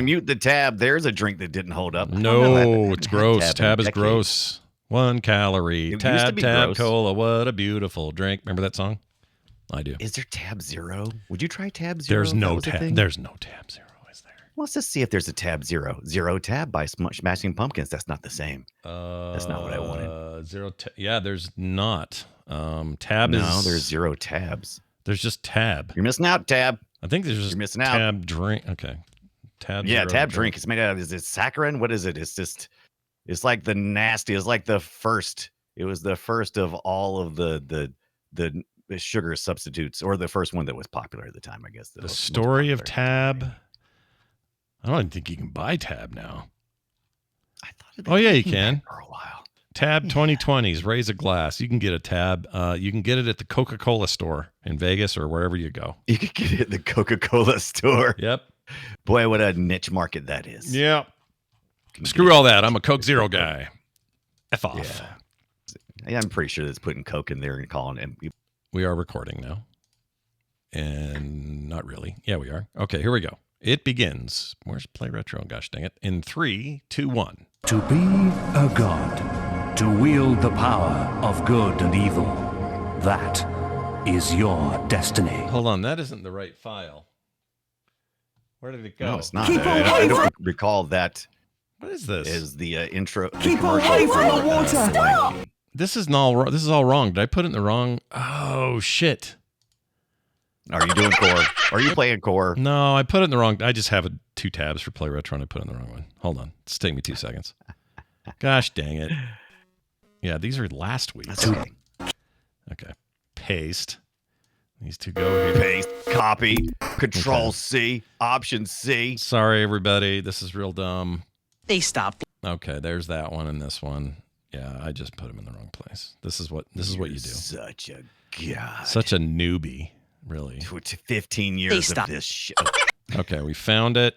mute the tab. There's a drink that didn't hold up. No, it's gross. Tab is gross. 1 calorie. It used to Tab, be tab, gross. cola. What a beautiful drink. Remember that song? I do. Is there Tab Zero? Would you try Tab Zero? There's no tab. There's no Tab Zero, is there? Let's just see if there's a Tab Zero. Zero Tab by Smashing Pumpkins. That's not the same. That's not what I wanted. Yeah, there's not. Tab is... No, there's 0 tabs. There's just Tab. You're missing out, Tab. I think there's just You're missing out. Tab drink. Okay. Tab. Yeah, Zero Tab drink. It's made out of, is it saccharin? What is it? It's like the nasty. It's like the first. It was the first of all of the sugar substitutes, or the first one that was popular at the time, I guess. The story of Tab. I don't even think you can buy Tab now. I thought. Oh yeah, you can. For a while. Tab 2020s. Raise a glass. You can get a Tab. You can get it at the Coca-Cola store in Vegas or wherever you go. You can get it at the Coca-Cola store. Yep. Boy, what a niche market that is. Yep. Screw all that. I'm a Coke Zero guy. F off. Yeah, I'm pretty sure that's putting Coke in there and calling it. We are recording now. And not really. Yeah, we are. Okay, here we go. It begins. Where's Play Retro? Gosh dang it. In 3, 2, 1. To be a god, to wield the power of good and evil, that is your destiny. Hold on, that isn't the right file. Where did it go? No, it's not. I don't recall that. What is this? Is the intro? Keep away from the water. Stop! This is all wrong. Did I put it in the wrong? Oh shit! Are you doing core? Are you playing core? No, I put it in the wrong. I just have 2 tabs for Play Retro, and I put it in the wrong one. Hold on, it's taking me 2 seconds. Gosh dang it! Yeah, these are last week. That's okay. Okay, paste. These 2 go here. Paste, copy, Control C, Option C. Sorry, everybody. This is real dumb. They stopped. Okay, there's that one and this one. Yeah, I just put them in the wrong place. This is what you do. Such a god. Such a newbie, really. 15 years of this shit. Okay, we found it.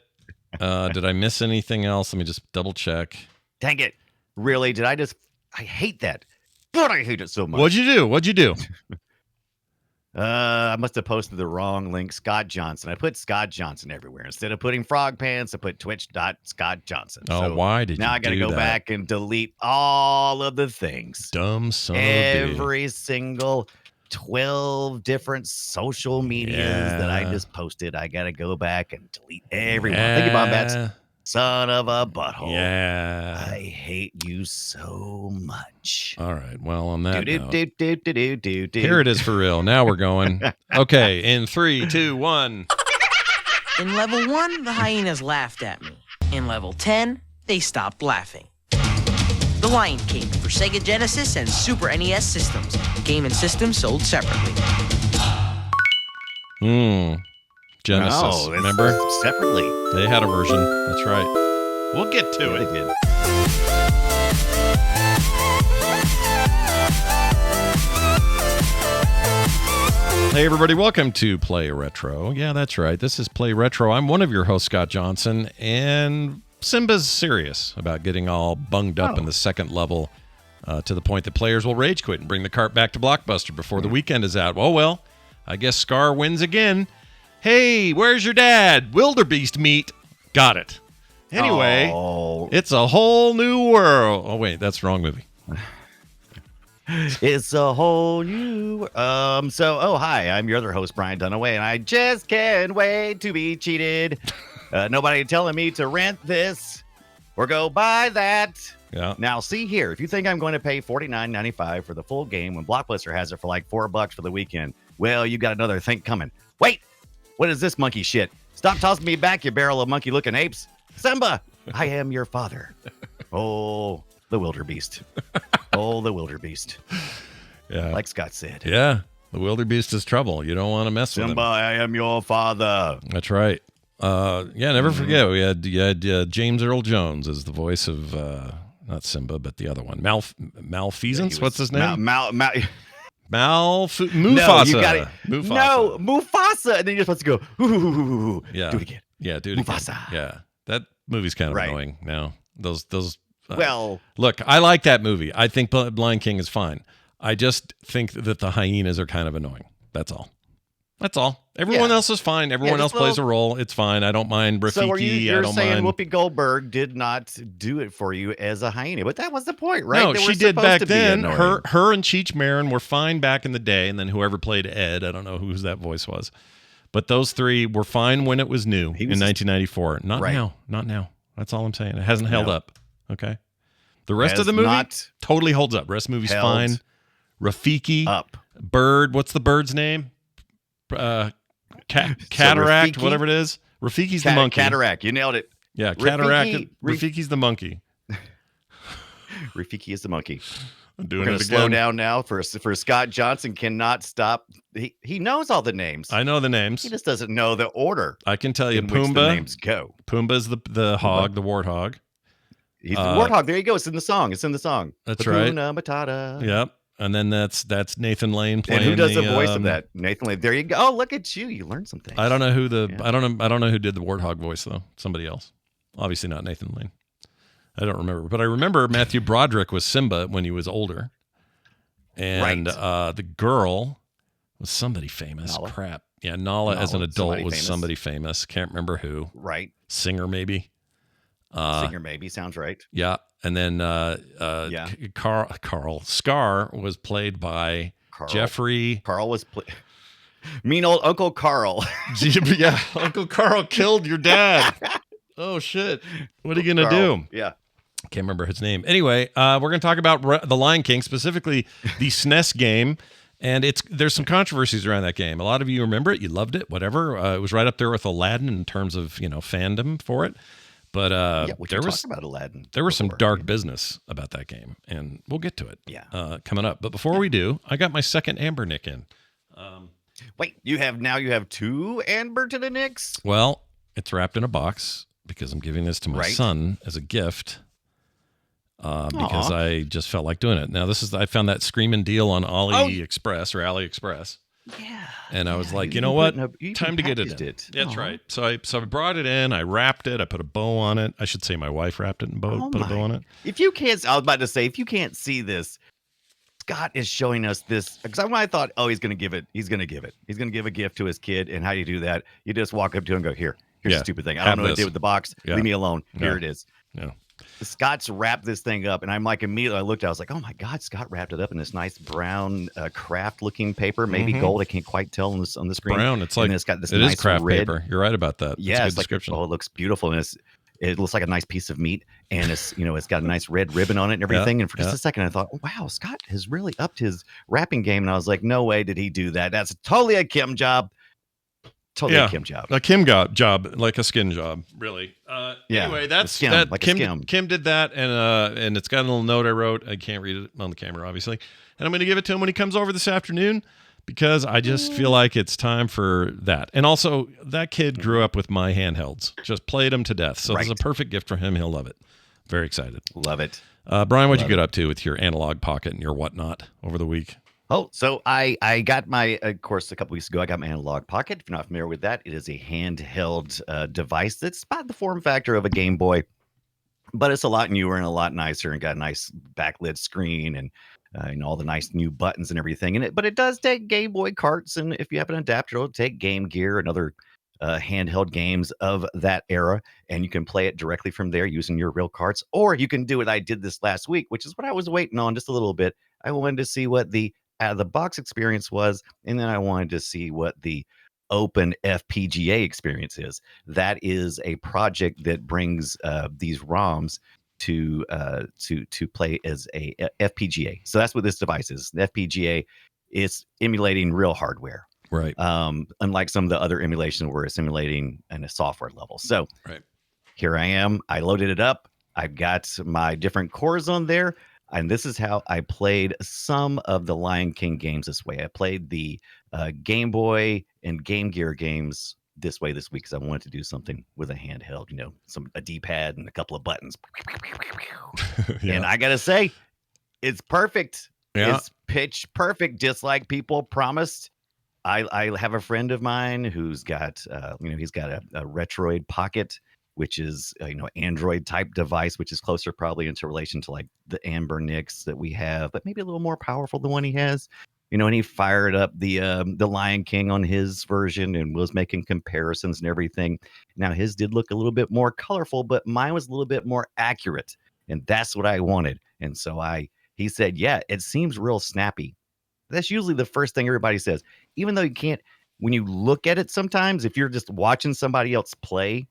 Did I miss anything else? Let me just double check. Dang it. Really? I hate that. God, I hate it so much. What'd you do? I must have posted the wrong link. Scott Johnson. I put Scott Johnson everywhere. Instead of putting Frog Pants, I put twitch.scottjohnson. Oh, so why did you do that? Now I got to go back and delete all of the things. Dumb son of a bitch. Every single 12 different social medias that I just posted. I got to go back and delete everyone. Thank you, Bob Bats. Son of a butthole. Yeah. I hate you so much. All right. Well, on that note, do. here it is for real. Now we're going. Okay. In 3, 2, 1. In level 1, the hyenas laughed at me. In level 10, they stopped laughing. The Lion King for Sega Genesis and Super NES systems. Game and system sold separately. Genesis. Oh, remember? Separately. They had a version. That's right. We'll get to it. They did. Hey, everybody. Welcome to Play Retro. Yeah, that's right. This is Play Retro. I'm one of your hosts, Scott Johnson, and Simba's serious about getting all bunged up in the second level to the point that players will rage quit and bring the cart back to Blockbuster before the weekend is out. Oh, well, I guess Scar wins again. Hey, where's your dad? Wildebeest meat. Got it. Anyway, It's a whole new world. Oh, wait, that's the wrong movie. It's a whole new... hi, I'm your other host, Brian Dunaway, and I just can't wait to be cheated. Nobody telling me to rent this or go buy that. Yeah. Now, see here, if you think I'm going to pay $49.95 for the full game when Blockbuster has it for like $4 for the weekend, well, you got another thing coming. Wait! What is this monkey shit? Stop tossing me back, you barrel of monkey-looking apes. Simba, I am your father. Oh, the wildebeest. Oh, the wildebeest. Yeah. Like Scott said. Yeah. The wildebeest is trouble. You don't want to mess with him. Simba, I am your father. That's right. Never forget. You had James Earl Jones as the voice of, not Simba, but the other one. Malfeasance? Yeah, What's his name? Mufasa. No, you got it. Mufasa. No, Mufasa. And then you're supposed to go, ooh. Yeah. Do it again. Yeah, do it Mufasa. again. Yeah. That movie's kind of annoying now. Those look, I like that movie. I think Lion King is fine. I just think that the hyenas are kind of annoying. That's all. That's all. Everyone else is fine. Everyone else plays a role. It's fine. I don't mind Rafiki. So you're saying mind. Whoopi Goldberg did not do it for you as a hyena, but that was the point, right? No, she did back then. Her and Cheech Marin were fine back in the day, and then whoever played Ed, I don't know whose that voice was, but those three were fine when it was new in 1994. Not now. Not now. That's all I'm saying. It hasn't held up. Okay. The rest of the movie totally holds up. The rest of the movie's fine. Rafiki, up. Bird. What's the bird's name? Cataract, Rafiki? whatever it is. Rafiki's the monkey. Cataract, you nailed it. Yeah, Cataract. Rafiki's the monkey. Rafiki is the monkey. I'm doing We're going it to again. slow down now for Scott Johnson. Cannot stop. He knows all the names. I know the names. He just doesn't know the order. I can tell you, in which the names go. Pumbaa's the hog, the warthog. He's the warthog. There you go. It's in the song. That's right. Matata. Yep. And then that's Nathan Lane playing. And who does the voice of that? Nathan Lane. There you go. Oh, look at you. You learned something. I don't know who I don't know who did the warthog voice though. Somebody else. Obviously not Nathan Lane. I don't remember, but I remember Matthew Broderick was Simba when he was older, and the girl was somebody famous. Nala. Crap. Yeah, Nala as an adult was famous. somebody famous. Can't remember who. Right. Singer maybe. Singer maybe sounds right. Yeah, and then Carl Scar was played by Jeffrey. Carl was mean old Uncle Carl. Yeah, Uncle Carl killed your dad. Oh shit! What are you gonna do? Yeah, can't remember his name. Anyway, we're gonna talk about the Lion King, specifically the SNES game. And there's some controversies around that game. A lot of you remember it, you loved it, whatever. It was right up there with Aladdin in terms of fandom for it. But there was about Aladdin. There was some dark business about that game, and we'll get to it. Coming up. But before we do, I got my second Amber Nick in. Wait, you have two Amber to the Nicks? Well, it's wrapped in a box because I'm giving this to my son as a gift. Because I just felt like doing it. Now I found that screaming deal on AliExpress. Yeah. And I was like, you know what? Time to get it in. That's right. So I brought it in, I wrapped it, I put a bow on it. I should say my wife wrapped it and put a bow on it. If you can't, I was about to say, if you can't see this, Scott is showing us this because I thought, he's going to give it. He's going to give it. He's going to give a gift to his kid. And how do you do that? You just walk up to him and go, here's a stupid thing. I don't know what to do with the box. Leave me alone. Here it is. Yeah. Scott's wrapped this thing up, and I'm like, immediately I looked, I was like, oh my God, Scott wrapped it up in this nice brown craft looking paper, maybe gold. I can't quite tell on the screen. Brown. It's like, it's got this it nice is craft red paper. You're right about that. Yeah, it's like it looks beautiful, and it looks like a nice piece of meat, and it's got a nice red ribbon on it and everything. And for just a second, I thought, wow, Scott has really upped his wrapping game, and I was like, no way did he do that. That's totally a Kim job. Totally a Kim job. A Kim job, like a skin job, really. Anyway, that's that. Like Kim did that, and it's got a little note I wrote. I can't read it on the camera, obviously. And I'm going to give it to him when he comes over this afternoon because I just feel like it's time for that. And also, that kid grew up with my handhelds, just played them to death. So it's a perfect gift for him. He'll love it. Very excited. Love it. Brian, what'd you get up to with your analog pocket and your whatnot over the week? Oh, so I got my, of course, a couple weeks ago, I got my analog pocket. If you're not familiar with that, it is a handheld device that's about the form factor of a Game Boy, but it's a lot newer and a lot nicer and got a nice backlit screen and all the nice new buttons and everything in it. But it does take Game Boy carts, and if you have an adapter, it'll take Game Gear and other handheld games of that era, and you can play it directly from there using your real carts, or you can do what I did this last week, which is what I was waiting on just a little bit. I wanted to see what the box experience was, and then I wanted to see what the Open FPGA experience is. That is a project that brings these ROMs to play as a FPGA. So that's what this device is. The FPGA is emulating real hardware, right? Unlike some of the other emulations where it's emulating in a software level. So here I am. I loaded it up. I've got my different cores on there. And this is how I played some of the Lion King games this way. I played the Game Boy and Game Gear games this way this week because I wanted to do something with a handheld, a D-pad and a couple of buttons. And I got to say, it's perfect. Yeah. It's pitch perfect, just like people promised. I have a friend of mine who's got, he's got a Retroid Pocket, which is Android type device, which is closer probably into relation to like the Amber Nicks that we have, but maybe a little more powerful than one he has. And he fired up the Lion King on his version and was making comparisons and everything. Now his did look a little bit more colorful, but mine was a little bit more accurate, and that's what I wanted. And so he said, "Yeah, it seems real snappy." That's usually the first thing everybody says, even though you can't. When you look at it, sometimes if you're just watching somebody else play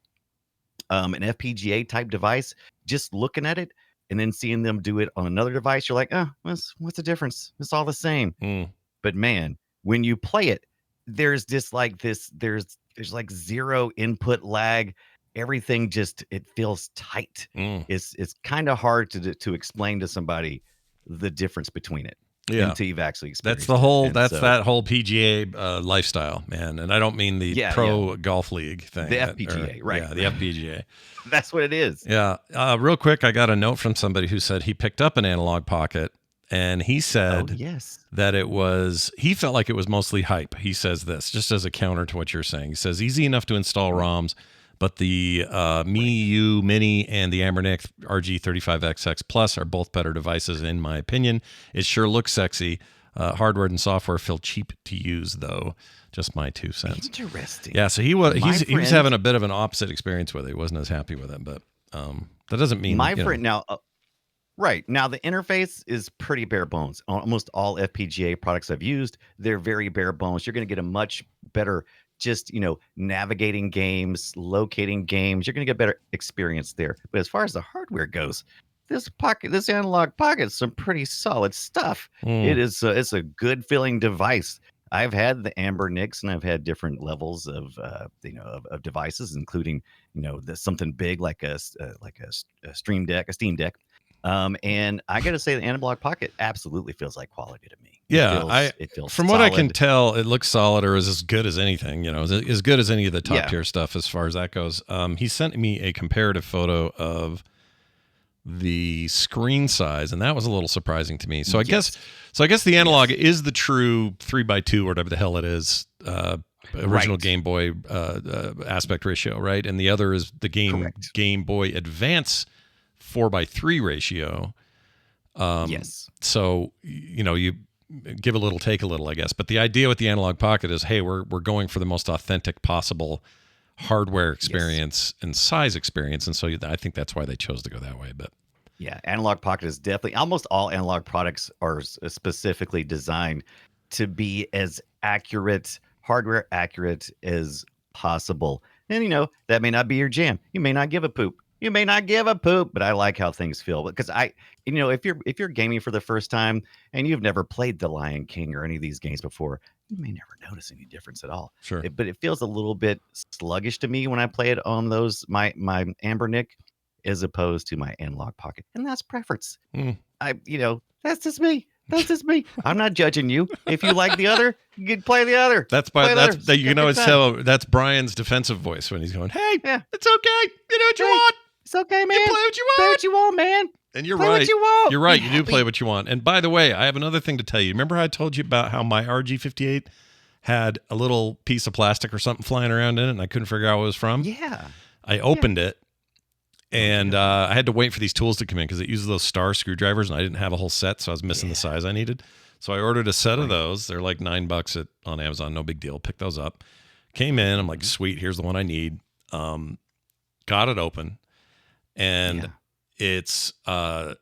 an FPGA type device, just looking at it and then seeing them do it on another device, you're like, oh, what's the difference? It's all the same. Mm. But man, when you play it, there's just like this, there's like zero input lag. Everything just it feels tight. Mm. It's kind of hard to explain to somebody the difference between it. Yeah, until you've actually experienced that's the whole. it. That whole PGA lifestyle, man. And I don't mean the pro golf league thing. The FPGA, right? Yeah, the FPGA. That's what it is. Yeah. Real quick, I got a note from somebody who said he picked up an analog pocket, and he said that he felt like it was mostly hype. He says this just as a counter to what you're saying. He says easy enough to install ROMs, but the MiU Mini and the Ambernic RG35XX Plus are both better devices in my opinion. It sure looks sexy. Hardware and software feel cheap to use though. Just my 2 cents. Interesting. Yeah, so he was having a bit of an opposite experience with it. He wasn't as happy with it, but that doesn't mean now. Right now, the interface is pretty bare bones. Almost all FPGA products I've used, they're very bare bones. You're going to get a much better just navigating games, locating games. You're going to get better experience there. But as far as the hardware goes, this analog pocket is some pretty solid stuff. It's a good feeling device. I've had the Amber Nicks, and I've had different levels of of devices, including something big like a Steam Deck. And I got to say, the analog pocket absolutely feels like quality to me. Yeah, it feels from solid. what I can tell, it looks solid or is as good as anything. As good as any of the top tier stuff as far as that goes. He sent me a comparative photo of the screen size, and that was a little surprising to me. So I guess the analog is the true 3x2 or whatever the hell it is. Original Game Boy aspect ratio, right? And the other is the Game Boy Advance 4x3 ratio. So you give a little, take a little, I guess. But the idea with the analog pocket is, hey, we're going for the most authentic possible hardware experience and size experience, and so I think that's why they chose to go that way. But yeah, analog pocket is definitely, almost all analog products are specifically designed to be as hardware accurate as possible. And that may not be your jam. You may not give a poop. But I like how things feel, because if you're gaming for the first time and you've never played the Lion King or any of these games before, you may never notice any difference at all. Sure. But it feels a little bit sluggish to me when I play it on my Amber Nick as opposed to my analog pocket. And that's preference. That's just me. I'm not judging you. If you like the other, you can play the other. That's Brian's defensive voice when he's going, hey, it's okay. You know what you want. It's okay, man. You play what you want. Play what you want, man. And you're play right. What you want. You're right. You do play what you want. And by the way, I have another thing to tell you. Remember how I told you about how my RG58 had a little piece of plastic or something flying around in it, and I couldn't figure out what it was from? Yeah. I opened it, and I had to wait for these tools to come in because it uses those star screwdrivers, and I didn't have a whole set, so I was missing the size I needed. So I ordered a set of those. They're like $9 on Amazon. No big deal. Picked those up. Came in. I'm like, sweet. Here's the one I need. Got it open. And it's a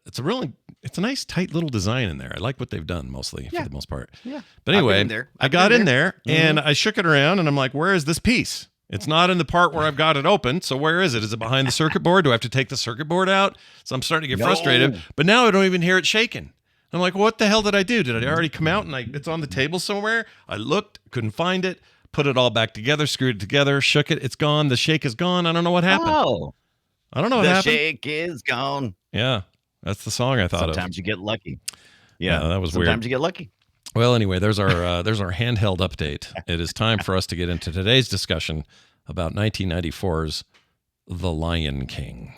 nice tight little design in there. I like what they've done mostly for the most part. Yeah. But anyway, I got in there and I shook it around and I'm like, where is this piece? It's not in the part where I've got it open. So where is it? Is it behind the circuit board? Do I have to take the circuit board out? So I'm starting to get frustrated. But now I don't even hear it shaking. I'm like, what the hell did I do? Did I already come out and it's on the table somewhere? I looked, couldn't find it, put it all back together, screwed it together, shook it. It's gone. The shake is gone. I don't know what happened. Oh. I don't know what happened. The shake is gone. Yeah, that's the song I thought of. Sometimes you get lucky. Yeah, that was weird. Sometimes you get lucky. Well, anyway, there's our handheld update. It is time for us to get into today's discussion about 1994's The Lion King.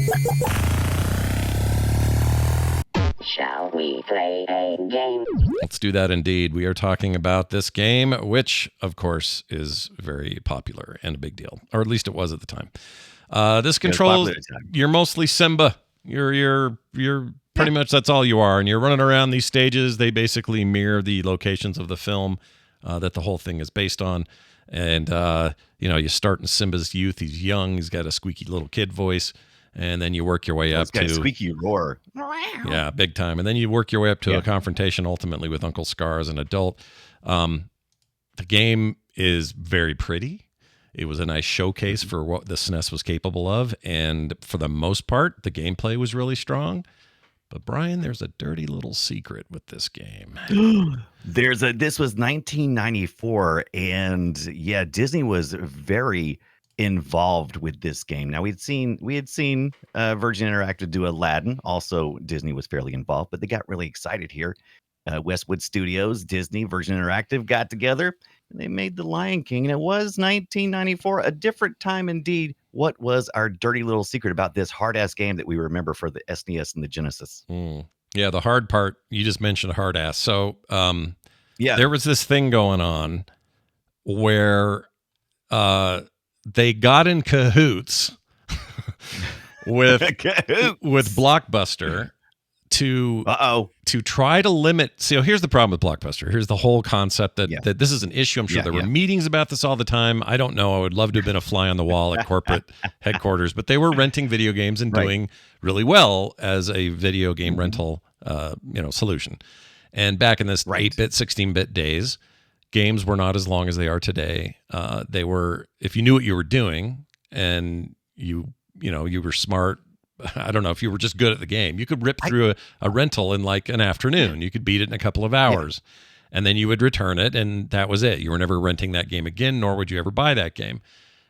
Shall we play a game? Let's do that indeed. We are talking about this game, which, of course, is very popular and a big deal, or at least it was at the time. This controls. You're mostly Simba. You're pretty much that's all you are. And you're running around these stages. They basically mirror the locations of the film that the whole thing is based on. And, you start in Simba's youth. He's young. He's got a squeaky little kid voice. And then you work your way up to a squeaky roar. Yeah, big time. And then you work your way up to a confrontation ultimately with Uncle Scar as an adult. The game is very pretty. It was a nice showcase for what the SNES was capable of. And for the most part, the gameplay was really strong. But Brian, there's a dirty little secret with this game. This was 1994, and yeah, Disney was very involved with this game. Now we had seen Virgin Interactive do Aladdin. Also, Disney was fairly involved, but they got really excited here. Westwood Studios, Disney, Virgin Interactive got together and they made The Lion King. And it was 1994, a different time indeed. What was our dirty little secret about this hard ass game that we remember for the SNES and the Genesis? Yeah, the hard part, you just mentioned hard ass. So yeah, there was this thing going on where they got in cahoots with Blockbuster to try to limit. So here's the problem with Blockbuster. Here's the whole concept that this is an issue. I'm sure there were meetings about this all the time. I don't know. I would love to have been a fly on the wall at corporate headquarters, but they were renting video games and doing really well as a video game rental solution. And back in this 8-bit, 16-bit days, games were not as long as they are today. They were, if you knew what you were doing and you were smart, I don't know, if you were just good at the game, you could rip through a rental in like an afternoon. You could beat it in a couple of hours and then you would return it. And that was it. You were never renting that game again, nor would you ever buy that game.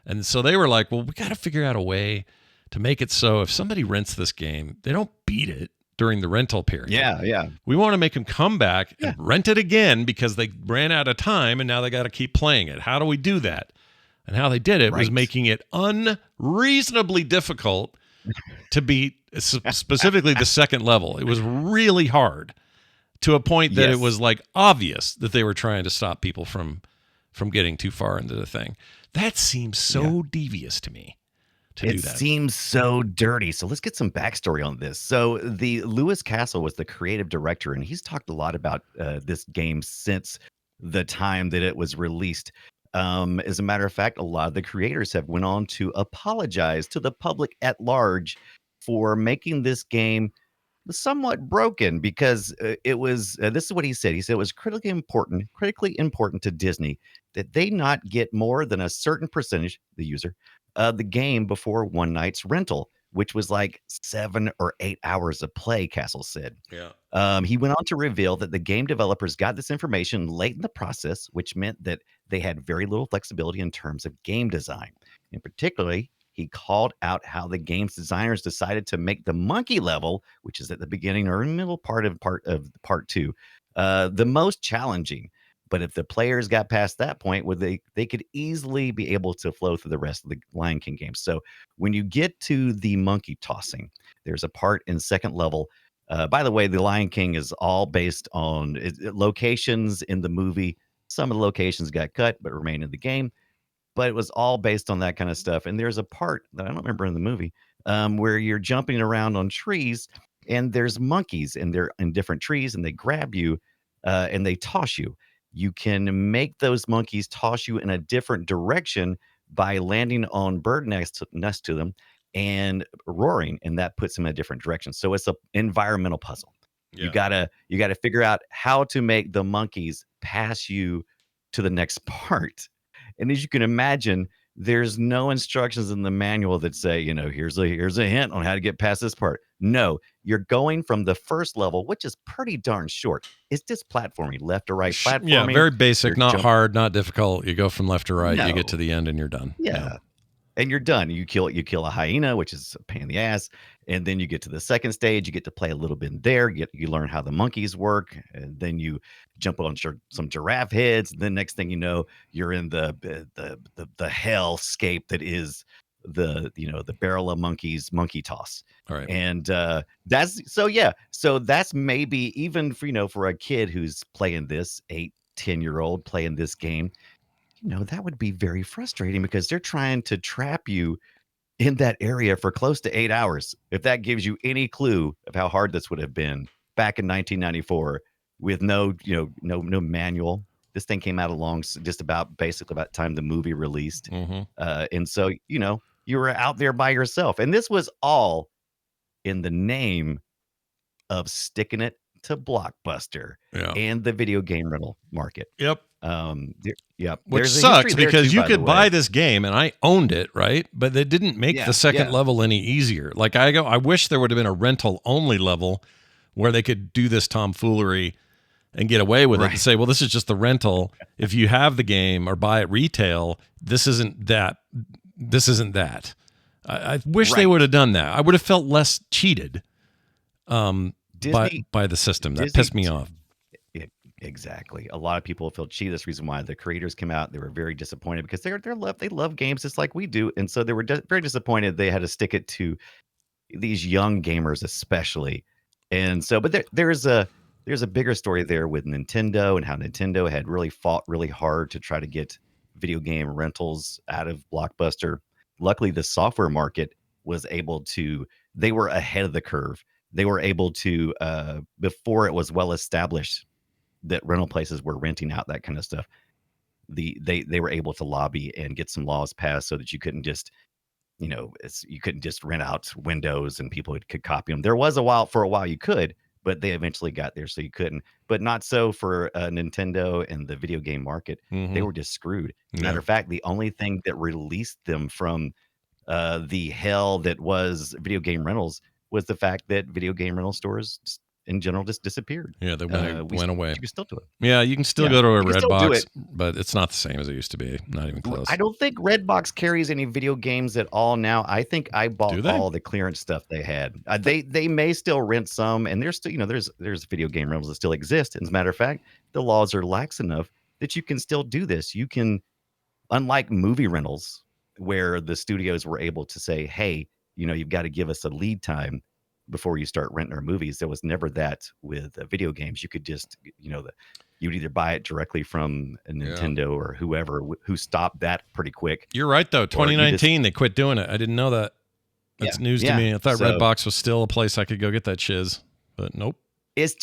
And so they were like, well, we got to figure out a way to make it so if somebody rents this game, they don't beat it during the rental period. Yeah. We want to make them come back and rent it again because they ran out of time and now they got to keep playing it. How do we do that? And how they did it was making it unreasonably difficult to beat specifically the second level. It was really hard to a point that it was like obvious that they were trying to stop people from getting too far into the thing. That seems so devious to me. It seems so dirty. So let's get some backstory on this. So the Lewis Castle was the creative director, and he's talked a lot about this game since the time that it was released. As a matter of fact, a lot of the creators have went on to apologize to the public at large for making this game somewhat broken because it was this is what he said. He said it was critically important to Disney that they not get more than a certain percentage, the user, the game before one night's rental, which was like 7 or 8 hours of play, Castle said. He went on to reveal that the game developers got this information late in the process, which meant that they had very little flexibility in terms of game design. And particularly, he called out how the game's designers decided to make the monkey level, which is at the beginning or middle part of part 2, the most challenging. But if the players got past that point, they could easily be able to flow through the rest of the Lion King game. So when you get to the monkey tossing, there's a part in second level. By the way, the Lion King is all based on locations in the movie. Some of the locations got cut, but remain in the game. But it was all based on that kind of stuff. And there's a part that I don't remember in the movie where you're jumping around on trees and there's monkeys and they're in different trees and they grab you and they toss you. You can make those monkeys toss you in a different direction by landing on bird nest to them and roaring, and that puts them in a different direction. So it's an environmental puzzle. You gotta figure out how to make the monkeys pass you to the next part. And as you can imagine, there's no instructions in the manual that say, here's a hint on how to get past this part. No, you're going from the first level, which is pretty darn short. It's just platforming, left to right platforming. Yeah, very basic, not hard, not difficult. You go from left to right, you get to the end, and you're done. Yeah. And you're done. You kill a hyena, which is a pain in the ass. And then you get to the second stage. You get to play a little bit there. You learn how the monkeys work. And then you jump on some giraffe heads. And then next thing you know, you're in the hellscape that is the barrel of monkeys monkey toss. All right. And so that's maybe even for a kid who's playing this 8-10-year-old playing this game. That would be very frustrating because they're trying to trap you in that area for close to 8 hours. If that gives you any clue of how hard this would have been back in 1994 with no manual. This thing came out along just about basically about the time the movie released. Mm-hmm. And so, you were out there by yourself. And this was all in the name of sticking it to Blockbuster Yeah. and the video game rental market. Yep. Yep. Which There's a sucks history there because too, you by the could way. buy this game and I owned it, right? But they didn't make the second level any easier. Like I wish there would have been a rental only level where they could do this tomfoolery and get away with it and say, well, this is just the rental. If you have the game or buy it retail, this isn't that. This isn't that. I wish they would have done that. I would have felt less cheated by the system. That pissed me off. Exactly. A lot of people feel cheated. That's the reason why the creators came out. They were very disappointed because they love games just like we do, and so they were very disappointed they had to stick it to these young gamers, especially. And so, but there's a bigger story there with Nintendo and how Nintendo had really fought really hard to try to get video game rentals out of Blockbuster. Luckily, the software market was able to. They were ahead of the curve. They were able to before it was well established that rental places were renting out that kind of stuff. They were able to lobby and get some laws passed so that you couldn't just you couldn't just rent out windows and people could copy them. There was for a while you could, but they eventually got there so you couldn't. But not so for Nintendo and the video game market. Mm-hmm. They were just screwed. Matter of fact, the only thing that released them from the hell that was video game rentals was the fact that video game rental stores in general just disappeared. Yeah, they went away. You can still do it. Yeah, you can still go to a Redbox, but it's not the same as it used to be. Not even close. I don't think Redbox carries any video games at all now. I think I bought all the clearance stuff they had. They may still rent some, and there's still there's video game rentals that still exist. As a matter of fact, the laws are lax enough that you can still do this. You can, unlike movie rentals, where the studios were able to say, hey, you've got to give us a lead time before you start renting our movies. There was never that with video games. You could just, you'd either buy it directly from a Nintendo or whoever who stopped that pretty quick. You're right, though. 2019, they quit doing it. I didn't know that. That's news to me. I thought Redbox was still a place I could go get that shiz, but nope. It's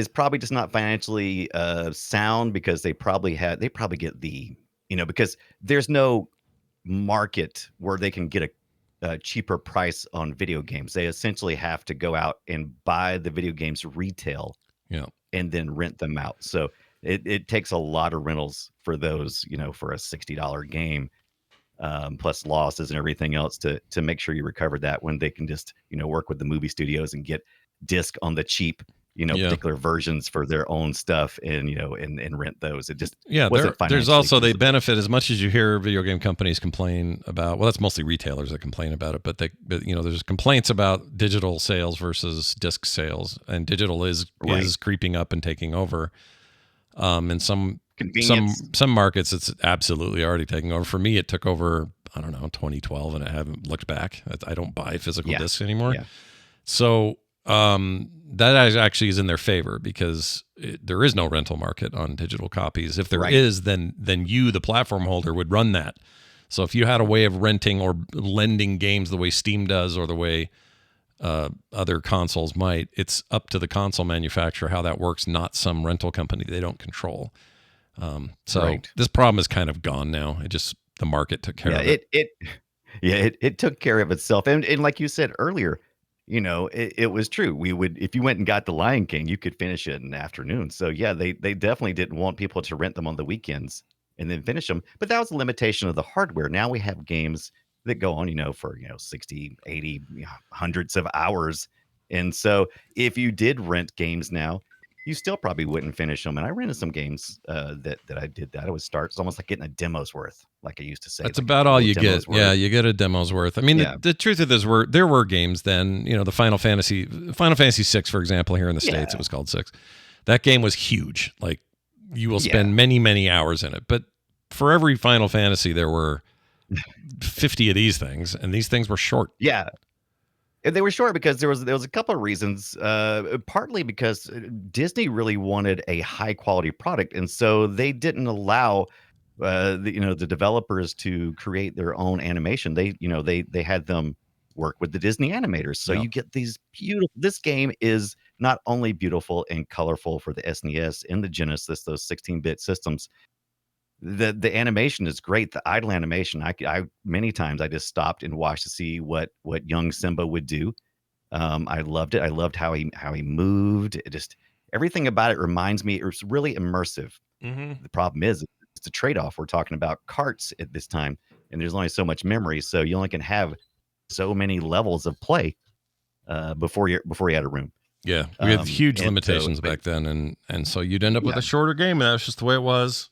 probably just not financially sound because they probably get the, because there's no market where they can get a cheaper price on video games. They essentially have to go out and buy the video games retail and then rent them out. So it takes a lot of rentals for those, for a $60 game, plus losses and everything else to make sure you recover that when they can just, work with the movie studios and get disc on the cheap, particular versions for their own stuff and, and rent those. It just there's also they benefit as much as you hear video game companies complain about. Well, that's mostly retailers that complain about it, but there's complaints about digital sales versus disc sales, and digital is creeping up and taking over. And some markets it's absolutely already taking over. For me, it took over, I don't know, 2012, and I haven't looked back. I don't buy physical discs anymore. Yeah. So that actually is in their favor because there is no rental market on digital copies. If there is, then you, the platform holder, would run that. So if you had a way of renting or lending games the way Steam does or the way other consoles might, it's up to the console manufacturer how that works, not some rental company they don't control. This problem is kind of gone now. The market took care of it. It took care of itself. And like you said earlier, it was true. If you went and got the Lion King, you could finish it in the afternoon. So yeah, they definitely didn't want people to rent them on the weekends and then finish them. But that was a limitation of the hardware. Now we have games that go on, for 60, 80, hundreds of hours. And so if you did rent games now, you still probably wouldn't finish them. And I rented some games that I did that. It's almost like getting a demo's worth, like I used to say. That's about all you get. Yeah, you get a demo's worth. I mean, the truth of this, there were games then, the Final Fantasy VI, for example, here in the States, it was called 6. That game was huge. Like, you will spend many, many hours in it. But for every Final Fantasy, there were 50 of these things, and these things were short. Yeah. And they were short because there was a couple of reasons. Partly because Disney really wanted a high quality product, and so they didn't allow the developers to create their own animation. They had them work with the Disney animators, so Yep. you get these beautiful. This game is not only beautiful and colorful for the SNES and the Genesis, those 16-bit systems. The animation is great. The idle animation, I many times I just stopped and watched to see what young Simba would do. I loved it. I loved how he moved. It just everything about it reminds me. It was really immersive. Mm-hmm. The problem is it's a trade-off. We're talking about carts at this time, and there's only so much memory, so you only can have so many levels of play before you had a room. Yeah, we had huge and limitations so, back then, and so you'd end up with Yeah. a shorter game, and that's just the way it was,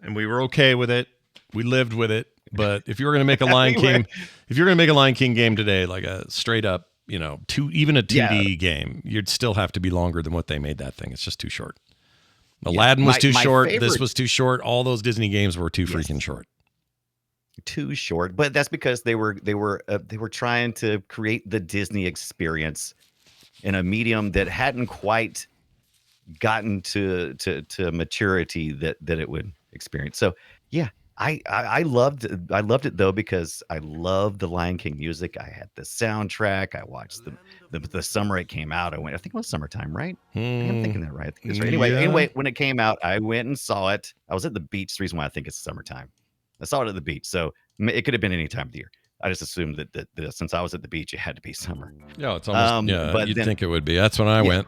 and we were okay with it. We lived with it. But if you were going to make a Lion King, if you're going to make a Lion King game today, like a straight up, even a 2D game, you'd still have to be longer than what they made that thing. It's just too short. Aladdin was too short. This was too short. All those Disney games were too freaking short. Too short, but that's because they were trying to create the Disney experience in a medium that hadn't quite gotten to maturity that it would experience. So yeah, I loved it though, because I loved the Lion King music. I had the soundtrack. I watched the summer it came out. I think it was summertime, right? I'm thinking that right. I think it's right. Anyway, when it came out, I went and saw it. I was at the beach. The reason why I think it's summertime, I saw it at the beach. So it could have been any time of the year. I just assumed that since I was at the beach, it had to be summer. Yeah, it's almost but you'd think it would be. That's when I went.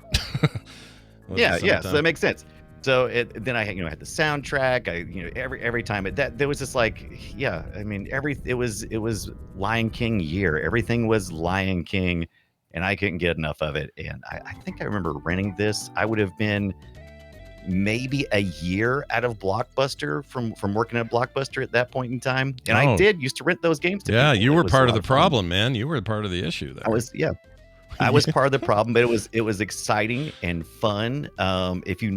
Yeah, so that makes sense. So then I had the soundtrack. Every time there was just like, yeah, I mean, it was Lion King year. Everything was Lion King, and I couldn't get enough of it. And I think I remember renting this. I would have been maybe a year out of Blockbuster from working at Blockbuster at that point in time. And I used to rent those games to Yeah, people. you It were was part a of lot the fun. problem, man. You were part of the issue there. I was part of the problem, but it was exciting and fun. If you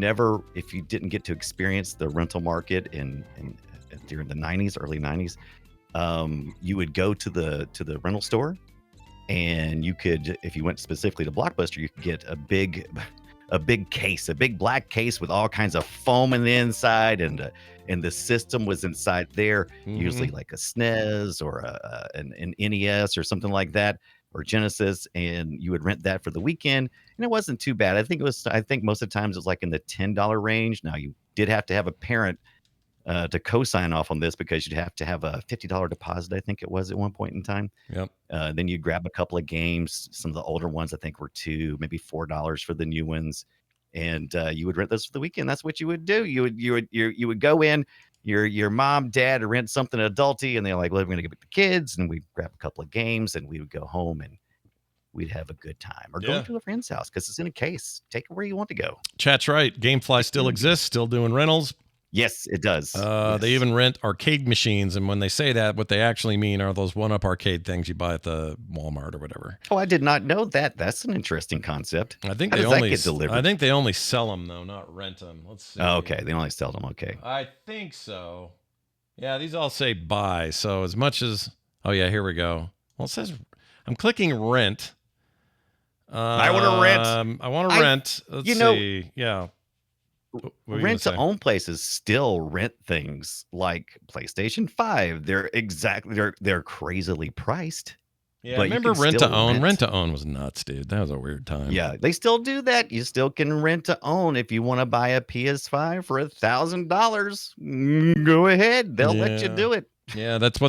didn't get to experience the rental market during the 90s, early 90s, you would go to the rental store, and you could, if you went specifically to Blockbuster, you could get a big case, a big black case with all kinds of foam in the inside, and the system was inside there, usually like a SNES or an NES or something like that, or Genesis, and you would rent that for the weekend, and it wasn't too bad. I think most of the times it was like in the $10 range. Now you did have to have a parent to co-sign off on this, because you'd have to have a $50 deposit, I think it was at one point in time. Yep. Then you'd grab a couple of games. Some of the older ones I think were $2, maybe $4 for the new ones, and you would rent those for the weekend. That's what you would do. You would go in. Your mom, dad, rent something adulty, and they're like, "Well, we're gonna give it to the kids," and we'd grab a couple of games, and we would go home and we'd have a good time, or go to a friend's house because it's in a case. Take it where you want to go. Chat's right. GameFly still exists, still doing rentals. Yes, it does. They even rent arcade machines, and when they say that, what they actually mean are those one-up arcade things you buy at the Walmart or whatever. Oh, I did not know that. That's an interesting concept. I think How they does that only get delivered? I think they only sell them though, not rent them. Let's see. Oh, okay, they only sell them. Okay. I think so. Yeah, these all say buy. So as much as here we go. Well, it says I'm clicking rent. I want to rent. I want to rent. Let's see. Yeah. Rent to own places still rent things like PlayStation 5. They're crazily priced. Yeah, but I remember you can rent still to own. rent. Rent to own was nuts, dude. That was a weird time. Yeah, they still do that. You still can rent to own. If you want to buy a PS5 for $1,000, go ahead. They'll let you do it. Yeah, that's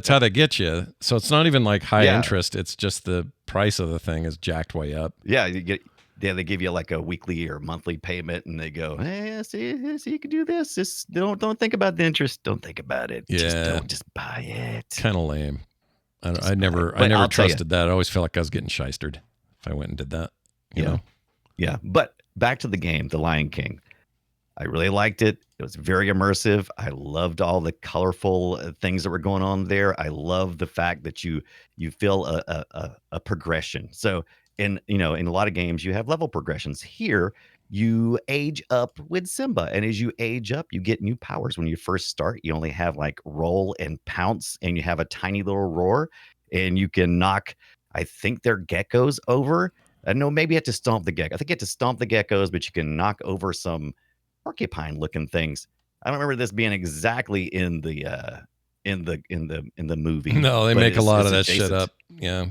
how they get you. So it's not even like high interest. It's just the price of the thing is jacked way up. Yeah, they give you like a weekly or monthly payment, and they go, "Hey, see, you can do this. Just don't think about the interest. Don't think about it. Yeah, just buy it." Kind of lame. I never trusted that. I always felt like I was getting shystered if I went and did that. You know? Yeah. But back to the game, The Lion King. I really liked it. It was very immersive. I loved all the colorful things that were going on there. I love the fact that you feel a progression. So in a lot of games, you have level progressions. Here, you age up with Simba, and as you age up, you get new powers. When you first start, you only have like roll and pounce, and you have a tiny little roar, and you can knock, I think they're geckos over. I know maybe you have to stomp the gecko. I think you have to stomp the geckos, but you can knock over some porcupine looking things. I don't remember this being exactly in the movie. No, they but make a lot of that adjacent. shit up. Yeah.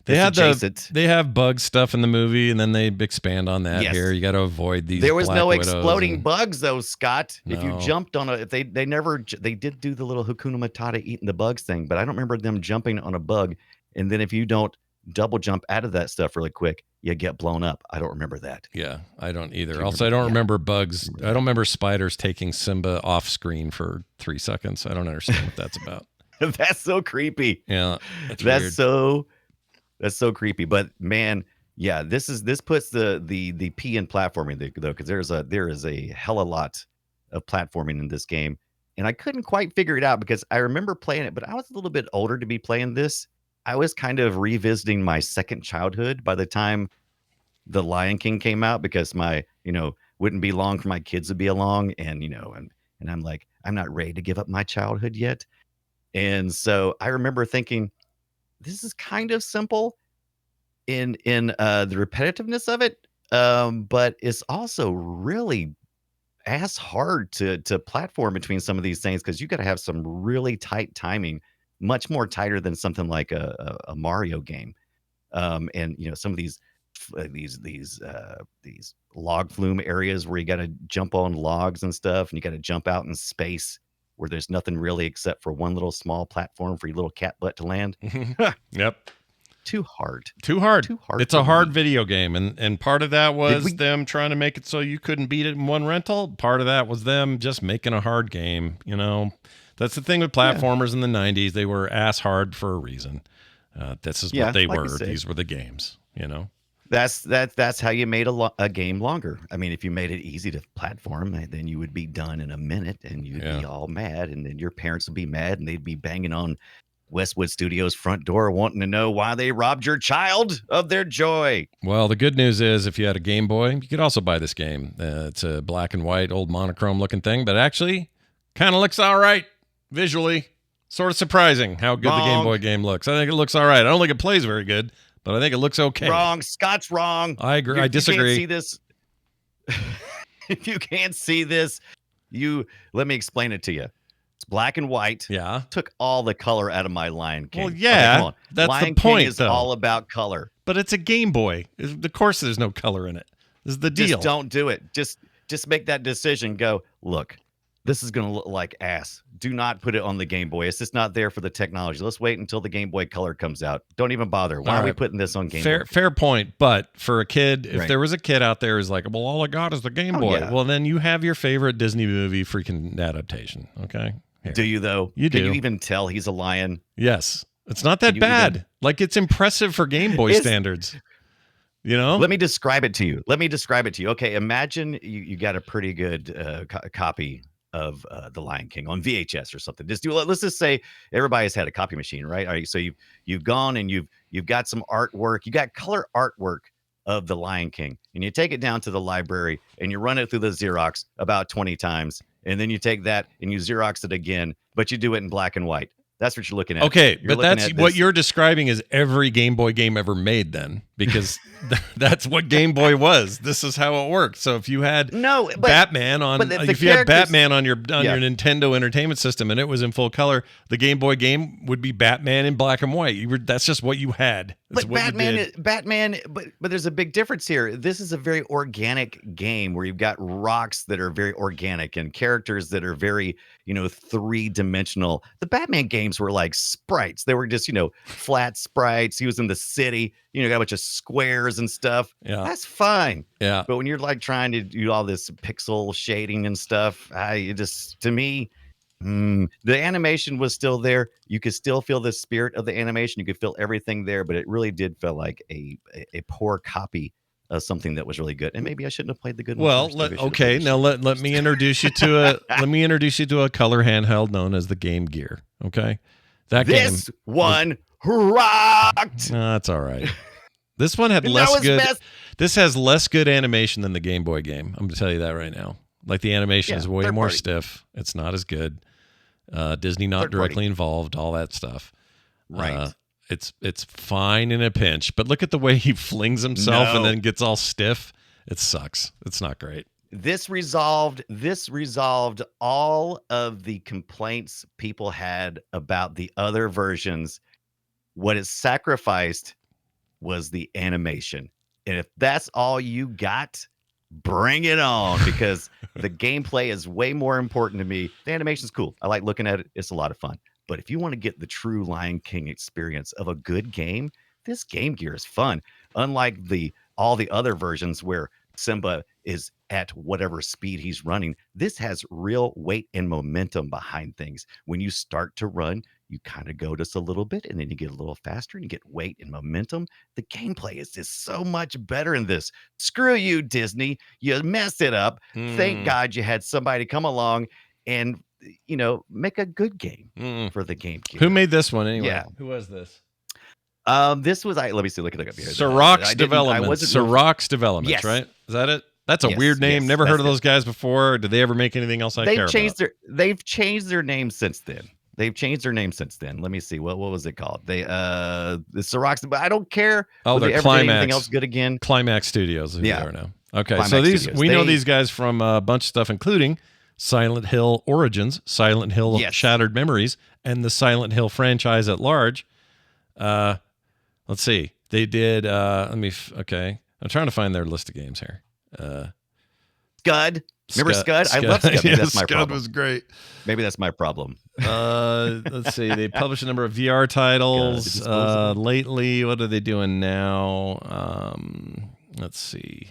It's adjacent. They have bug stuff in the movie, and then they expand on that Yes. here. You got to avoid these. There was Black no Widows exploding bugs though, Scott. If you No. jumped on they did do the little Hakuna Matata eating the bugs thing, but I don't remember them jumping on a bug. And then if you don't double jump out of that stuff really quick, you get blown up. I don't remember that. Yeah, I don't either. Do you Also, I remember? don't Yeah. remember bugs. I don't remember spiders taking Simba off screen for 3 seconds. I don't understand what that's about. That's so creepy. Yeah, that's weird. That's so creepy. But man, yeah, this puts the P in platforming though, because there is a hell of a lot of platforming in this game, and I couldn't quite figure it out because I remember playing it, but I was a little bit older to be playing this. I was kind of revisiting my second childhood by the time the Lion King came out, because my wouldn't be long for my kids to be along, and and I'm like, I'm not ready to give up my childhood yet. And so I remember thinking, this is kind of simple in the repetitiveness of it, but it's also really ass hard to platform between some of these things, because you got to have some really tight timing, much more tighter than something like a Mario game. And some of these log flume areas where you got to jump on logs and stuff, and you got to jump out in space where there's nothing really except for one little small platform for your little cat butt to land. Yep. Too hard. Too hard. Too hard It's for a hard me. video game, and part of that was we- them trying to make it so you couldn't beat it in one rental. Part of that was them just making a hard game. That's the thing with platformers in the 90s. They were ass hard for a reason. This is what they like you were. say. These were the games. That's how you made a game longer. I mean, if you made it easy to platform, then you would be done in a minute, and you'd be all mad, and then your parents would be mad, and they'd be banging on Westwood Studios' front door, wanting to know why they robbed your child of their joy. Well, the good news is, if you had a Game Boy, you could also buy this game. It's a black and white, old monochrome looking thing, but actually kind of looks all right visually. Sort of surprising how good the Game Boy game looks. I think it looks all right. I don't think it plays very good, but I think it looks okay. Wrong. Scott's wrong. I agree. I disagree. You can't see this. If you can't see this, let me explain it to you. It's black and white. Yeah. Took all the color out of my Lion King. Well, yeah, come on. that's Lion the point, King is though. all about color. But it's a Game Boy. Of course there's no color in it. This is the deal. Just don't do it. Just make that decision. Go, look, this is going to look like ass. Do not put it on the Game Boy. It's just not there for the technology. Let's wait until the Game Boy Color comes out. Don't even bother. Why All are we right. putting this on Game Boy? Fair point. But for a kid, if Right. there was a kid out there who's like, well, all I got is the Game Oh, Boy. yeah. Well, then you have your favorite Disney movie freaking adaptation. Okay. Here. Do you, though? You Can do. you even tell he's a lion? Yes. It's not that You bad. even- Like, it's impressive for Game Boy It's- standards. Let Let me describe it to you. Okay, imagine you got a pretty good copy of The Lion King on VHS or something. Let's just say everybody's had a copy machine, right? All right, so you've gone and you've got some artwork. You got color artwork of The Lion King, and you take it down to the library and you run it through the Xerox about 20 times, and then you take that and you Xerox it again, but you do it in black and white. That's what you're looking at. Okay, You're but looking that's at what this- you're describing is every Game Boy game ever made then, because that's what Game Boy was. This is how it worked. So if you had No, but Batman on, but the if you had characters- Batman on your Yeah. Nintendo Entertainment System and it was in full color, the Game Boy game would be Batman in black and white. That's just what you had. That's But what you did. Batman, but there's a big difference here. This is a very organic game where you've got rocks that are very organic and characters that are very, three-dimensional. The Batman games were like sprites. They were just, flat sprites. He was in the city, got a bunch of squares and stuff. Yeah. That's fine. Yeah. But when you're like trying to do all this pixel shading and stuff, to me, the animation was still there. You could still feel the spirit of the animation. You could feel everything there, but it really did feel like a poor copy of something that was really good. And maybe I shouldn't have played the good one. Well, first. Maybe I should have okay. played Now let me introduce you to a color handheld known as the Game Gear. Okay, this one rocked. No, that's all right. This one had And less that was good. best. This has less good animation than the Game Boy game. I'm going to tell you that right now. Like the animation Yeah, is way third more party. stiff. It's not as good. Disney not Third party. directly involved. All that stuff. Right. It's fine in a pinch, but look at the way he flings himself and No. then gets all stiff. It sucks. It's not great. This resolved all of the complaints people had about the other versions. What it sacrificed was the animation. And if that's all you got, bring it on, because the gameplay is way more important to me. The animation's cool. I like looking at it. It's a lot of fun. But if you want to get the true Lion King experience of a good game, this Game Gear is fun. Unlike all the other versions where Simba is at whatever speed he's running, this has real weight and momentum behind things. When you start to run, you kind of go just a little bit and then you get a little faster and you get weight and momentum. The gameplay is just so much better in this. Screw you, Disney. You messed it up. Thank God you had somebody come along and, make a good game for the Game Gear. Who made this one anyway? Yeah. Who was this? This was let me see, look it up here. Sirach's Development. Sirach's Development, Yes. right? Is that it? That's a Yes, weird name. yes, Never heard of that's those guys before. Did they ever make anything else I care about? They've changed their name since then. Let me see. What was it called? The Sirach's, but I don't care. Oh, they're ever Climax. Anything else good again? Climax Studios is who they are now. Okay, Climax so Studios. we know these guys from a bunch of stuff, including Silent Hill Origins, Silent Hill Shattered Memories, and the Silent Hill franchise at large. Let's see. They did. Okay. I'm trying to find their list of games here. Scud. Remember Scud? I love Scud. Maybe that's my Scud problem. was great. Maybe that's my problem. Let's see. They published a number of VR titles lately. What are they doing now? Let's see.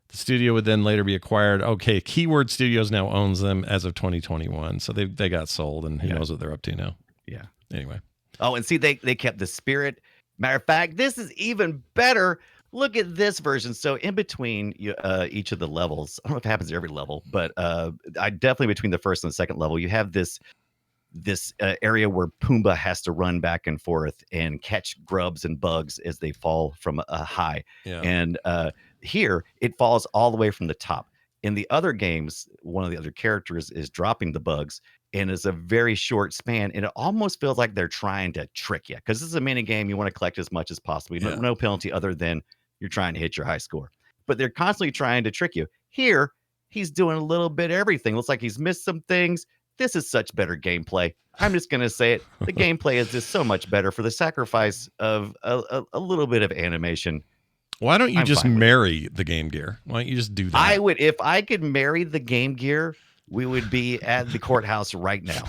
The studio would then later be acquired. Okay, Keyword Studios now owns them as of 2021. So they got sold, and who knows what they're up to now. Yeah. Anyway. Oh, and see, they kept the spirit. Matter of fact, this is even better. Look at this version. So in between each of the levels, I don't know if it happens at every level, but I definitely between the first and the second level, you have this area where Pumbaa has to run back and forth and catch grubs and bugs as they fall from a high. Yeah. And here it falls all the way from the top. In the other games, one of the other characters is dropping the bugs, and it's a very short span, and it almost feels like they're trying to trick you, because this is a mini game. You want to collect as much as possible. No penalty other than you're trying to hit your high score. But they're constantly trying to trick you. Here, he's doing a little bit of everything. Looks like he's missed some things. This is such better gameplay. I'm just going to say it. The gameplay is just so much better for the sacrifice of a little bit of animation. Why don't you just marry the Game Gear? Why don't you just do that? I would, if I could marry the Game Gear, we would be at the courthouse right now.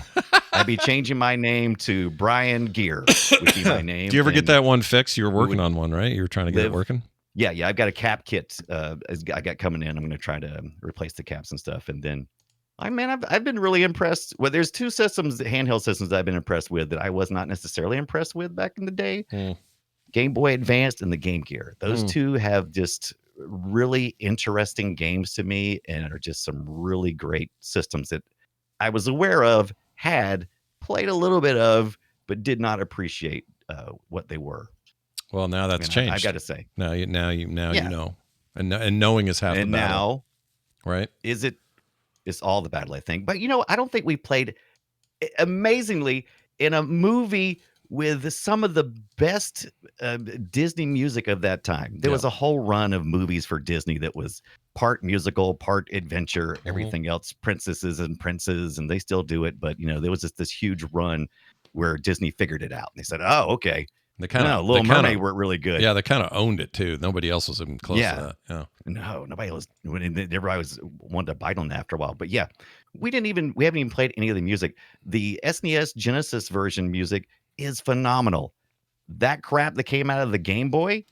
I'd be changing my name to Brian Gear. Would be my name. Do you ever get that one fixed? You were working on one, right? You were trying to get it working? Yeah. I've got a cap kit I got coming in. I'm going to try to replace the caps and stuff. And then, I've been really impressed. Well, there's two systems, handheld systems that I've been impressed with that I was not necessarily impressed with back in the day. Game Boy Advanced and the Game Gear. Those two have just really interesting games to me, and are just some really great systems that I was aware of, had played a little bit of, but did not appreciate what they were. Well, now that's changed. I got to say. Now you know, and knowing is half the battle. Now, right? It's all the battle, I think. But I don't think we played amazingly in a movie with some of the best Disney music of that time. There was a whole run of movies for Disney that was part musical, part adventure, everything else, princesses and princes, and they still do it. But, there was just this huge run where Disney figured it out. And they said, oh, okay. Little Mermaid weren't really good. Yeah, they kind of owned it, too. Nobody else was even close to that. Yeah. No, nobody was. Everybody was wanted to bite on that after a while. But yeah, we haven't even played any of the music. The SNES Genesis version music is phenomenal. That crap that came out of the Game Boy,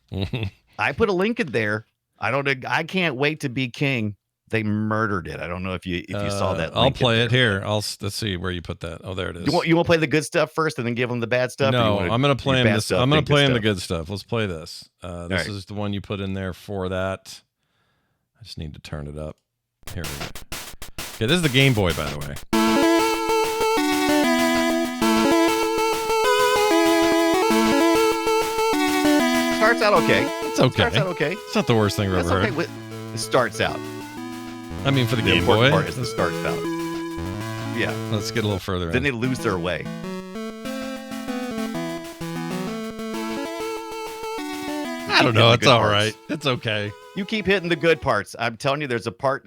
I put a link in there. I can't wait to be king. They murdered it. I don't know if you saw that. I'll play it here. Let's see where you put that. Oh, there it is. You want to play the good stuff first and then give them the bad stuff? No, I'm going to play him this. I'm going to play him the good stuff. Let's play this. This is the one you put in there for that. I just need to turn it up. Here we go. Okay, this is the Game Boy, by the way. Starts out okay. It's okay. Starts out okay. It's not the worst thing I've ever heard. It starts out. I mean, for the Game Boy. The Boy. part is the starts out. Yeah. Let's get a little further in. Then they lose their way. I don't know. It's all right. It's okay. You keep hitting the good parts. I'm telling you, there's parts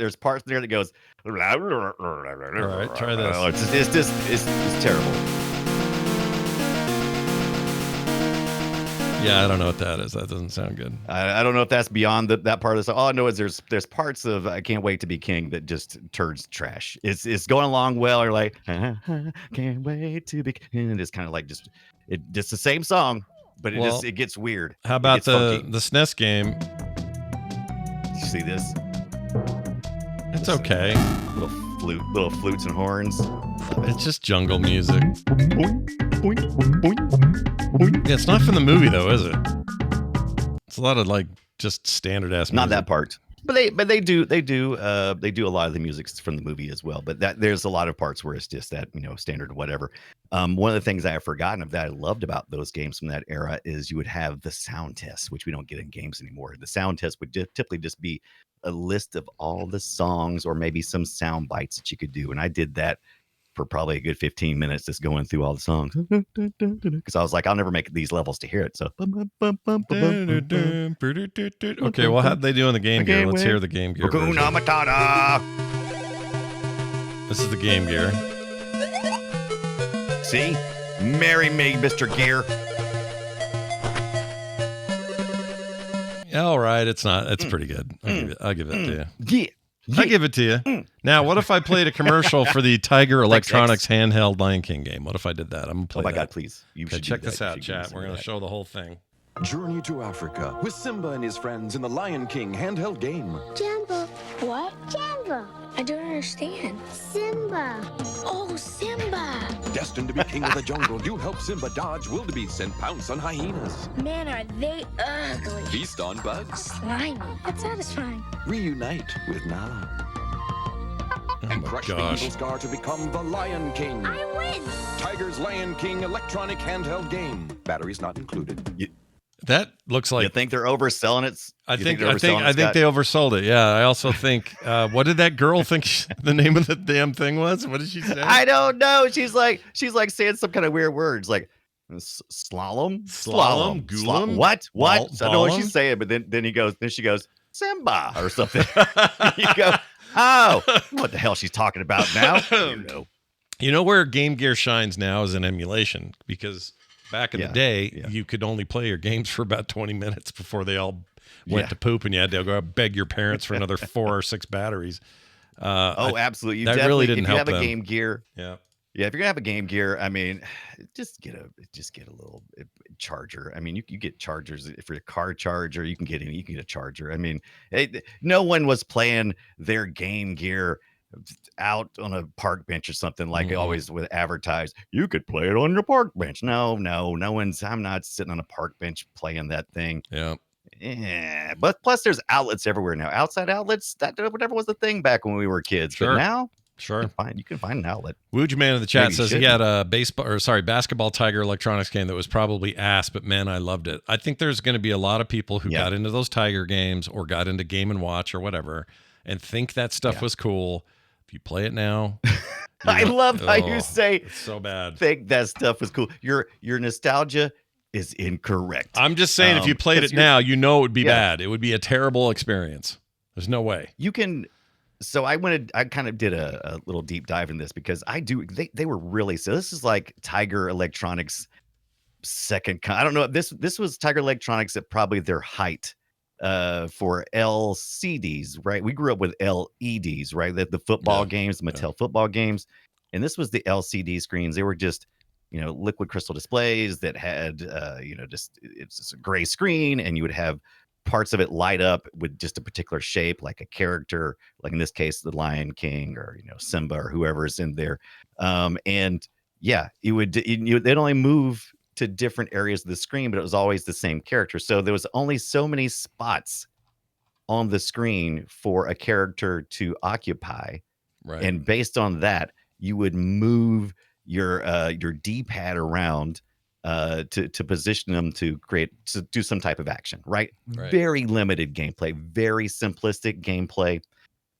there that goes. All right, try this. It's terrible. Yeah, I don't know what that is. That doesn't sound good. I don't know if that's beyond that part of the song. All I know is there's parts of I Can't Wait to Be King that just turns trash. It's going along well. Or like can't wait to be king. And it's kind of like just the same song, but it gets weird. How about the SNES game? You see this? It's okay. Little flutes and horns. It's just jungle music. Yeah, it's not from the movie though, is it? It's a lot of like just standard ass music. Not that part. But they do a lot of the music from the movie as well. But there's a lot of parts where it's just that, standard whatever. One of the things I have forgotten of that I loved about those games from that era is you would have the sound test, which we don't get in games anymore. The sound test would typically just be a list of all the songs or maybe some sound bites that you could do. And I did that for probably a good 15 minutes, just going through all the songs. Because I was like, I'll never make these levels to hear it. So, okay, well, how'd they do in the Game Gear? Let's hear the Game Gear. Hakuna Matata. This is the Game Gear. See? Marry me, Mr. Gear. All right, it's not. It's pretty good. I'll give it to you. Yeah. I give it to you. Now, what if I played a commercial for the Tiger Electronics handheld Lion King game? What if I did that? I'm gonna play. Oh my that. God, please! You should check this out, chat. We're gonna show the whole thing. Journey to Africa with Simba and his friends in the Lion King handheld game. Jumbo. What? Jumbo. I don't understand. Simba. Oh, Simba. Destined to be king of the jungle, you help Simba dodge wildebeests and pounce on hyenas. Man, are they ugly. Feast on bugs. Slimy. That's satisfying. Reunite with Nala. And crush the evil scar to become the Lion King. I win. Tiger's Lion King electronic handheld game. Batteries not included. That looks like. You think they're overselling it? I think they oversold it. Yeah, I also think. What did that girl think the name of the damn thing was? What did she say? I don't know. She's like saying some kind of weird words, like slalom, gulam, what? I don't know what she's saying, but then she goes Simba or something. You go, oh, what the hell she's talking about now? You know where Game Gear shines now is in emulation, because back in the day, you could only play your games for about 20 minutes before they all went to poop, and you had to go beg your parents for another 4 or 6 batteries. Absolutely. That really didn't help them. If you have a Game Gear, yeah, if you're gonna have a Game Gear, I mean, just get a little charger. I mean, you get chargers for your car charger. You can get a charger. I mean, no one was playing their Game Gear out on a park bench or something like it always would advertise. You could play it on your park bench. No one's. I'm not sitting on a park bench playing that thing. Yeah. But plus, there's outlets everywhere now. Outside outlets. That whatever was the thing back when we were kids. Sure. But now, sure, you can find an outlet. Wooj Man in the chat says he had a basketball Tiger Electronics game that was probably ass, but man, I loved it. I think there's going to be a lot of people who got into those Tiger games or got into Game & Watch or whatever and think that stuff was cool. If you play it now, I love how you say it's so bad. Think that stuff was cool. Your nostalgia is incorrect. I'm just saying, if you played it now, it would be bad. It would be a terrible experience. There's no way. You can. So I kind of did a little deep dive in this because they were really, so this is like Tiger Electronics second. I don't know. This was Tiger Electronics at probably their height for LCDs, right? We grew up with LEDs, right? The football games, the Mattel football games. And this was the LCD screens. They were just, liquid crystal displays that had, it's just a gray screen, and you would have parts of it light up with just a particular shape, like a character, like in this case, the Lion King or, Simba or whoever's in there. They'd only move to different areas of the screen, but it was always the same character. So there was only so many spots on the screen for a character to occupy. Right. And based on that, you would move your D-pad around to position them to do some type of action, right? Very limited gameplay, very simplistic gameplay,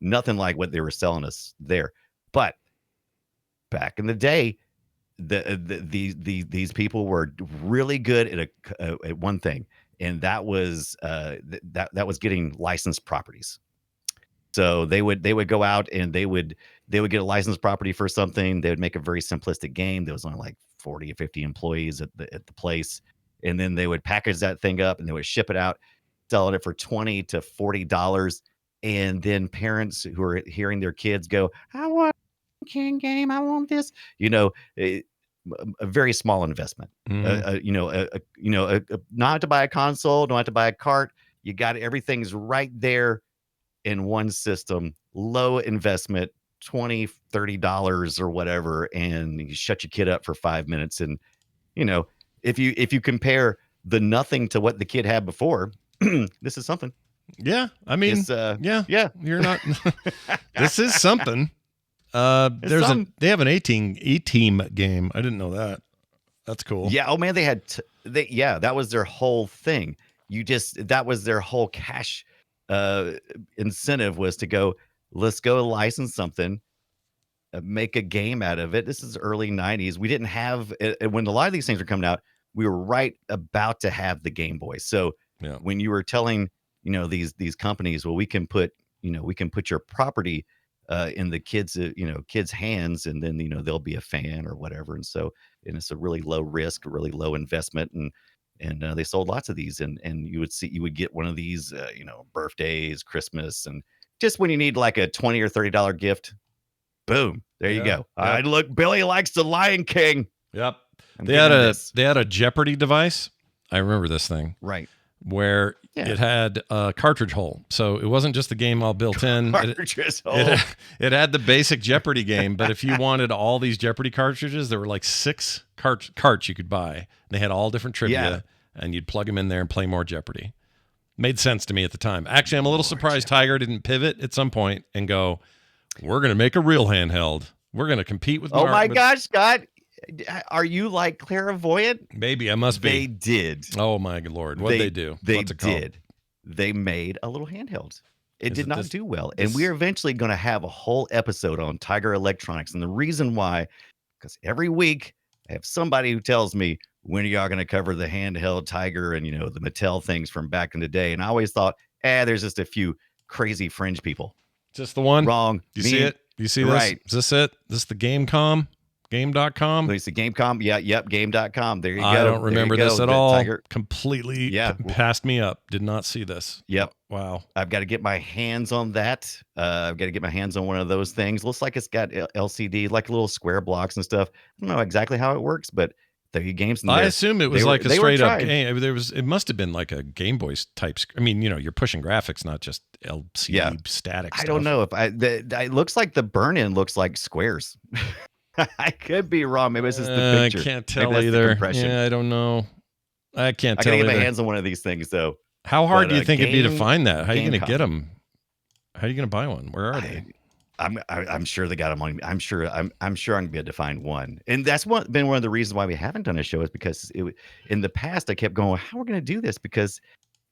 nothing like what they were selling us there. But back in the day, these people were really good at one thing. and that was that was getting licensed properties. So they would go out and they would get a licensed property for something. They would make a very simplistic game. There was only like 40 or 50 employees at the place, and then they would package that thing up and they would ship it out, selling it for $20 to $40. And then parents who are hearing their kids go, "I want a King game. I want this," you know, a very small investment. Not to buy a console, don't have to buy a cart. You got everything's right there in one system, low investment, $20 to $30 or whatever, and you shut your kid up for 5 minutes. And if you compare the nothing to what the kid had before, this is something. Yeah, I mean, yeah, you're not. This is something. They have an A-team game. I didn't know that. That's cool. Yeah. Oh man, that was their whole thing. That was their whole cash incentive, was to go, let's go license something, make a game out of it. This is early 90s. We didn't have when a lot of these things were coming out, we were right about to have the Game Boy. So when you were telling these companies, well, we can put your property in the kids hands, and then they'll be a fan or whatever. And it's a really low risk, really low investment, and they sold lots of these, and you would get one of these birthdays, Christmas, and just when you need like a $20 or $30 gift, boom, there you go. Yep. Look, Billy likes the Lion King. Yep. They had a Jeopardy device. I remember this thing. Right. Where it had a cartridge hole. So it wasn't just the game all built in. Cartridge hole. It had the basic Jeopardy game, but if you wanted all these Jeopardy cartridges, there were like 6 carts you could buy. They had all different trivia, and you'd plug them in there and play more Jeopardy. Made sense to me at the time. Actually, I'm a little surprised Tiger didn't pivot at some point and go, we're going to make a real handheld. We're going to compete with Oh my gosh, Scott. Are you like clairvoyant? Maybe I must be. They did. Oh my Lord. What did they do? What's it called? They made a little handheld. It did not do well. And we're eventually going to have a whole episode on Tiger Electronics. And the reason why, because every week I have somebody who tells me, when are y'all going to cover the handheld Tiger and, the Mattel things from back in the day? And I always thought, there's just a few crazy fringe people. Just the one? Wrong. Do you see it? Do you see this? Right. Is this it? Is this the Game.com? Game.com? It's the Game.com. Yeah, yep, Game.com. There you go. I don't remember this at all. Tiger. Completely passed me up. Did not see this. Yep. Wow. I've got to get my hands on that. I've got to get my hands on one of those things. Looks like it's got LCD, like little square blocks and stuff. I don't know exactly how it works, but there you games. I assume it was like a straight up game. It must have been like a Game Boy type. I mean, you're pushing graphics, not just LCD static stuff. I don't know if it looks like the burn in looks like squares. I could be wrong. Maybe it's just the picture. I can't tell either. Yeah, I don't know. I can't tell. I gotta get my hands on one of these things though. How hard do you think it'd be to find that? How are you going to get them? How are you going to buy one? Where are they? I'm sure they got them on. I'm sure I'm going to be able to find one. And that's been one of the reasons why we haven't done a show, is because in the past I kept going, how are we going to do this? Because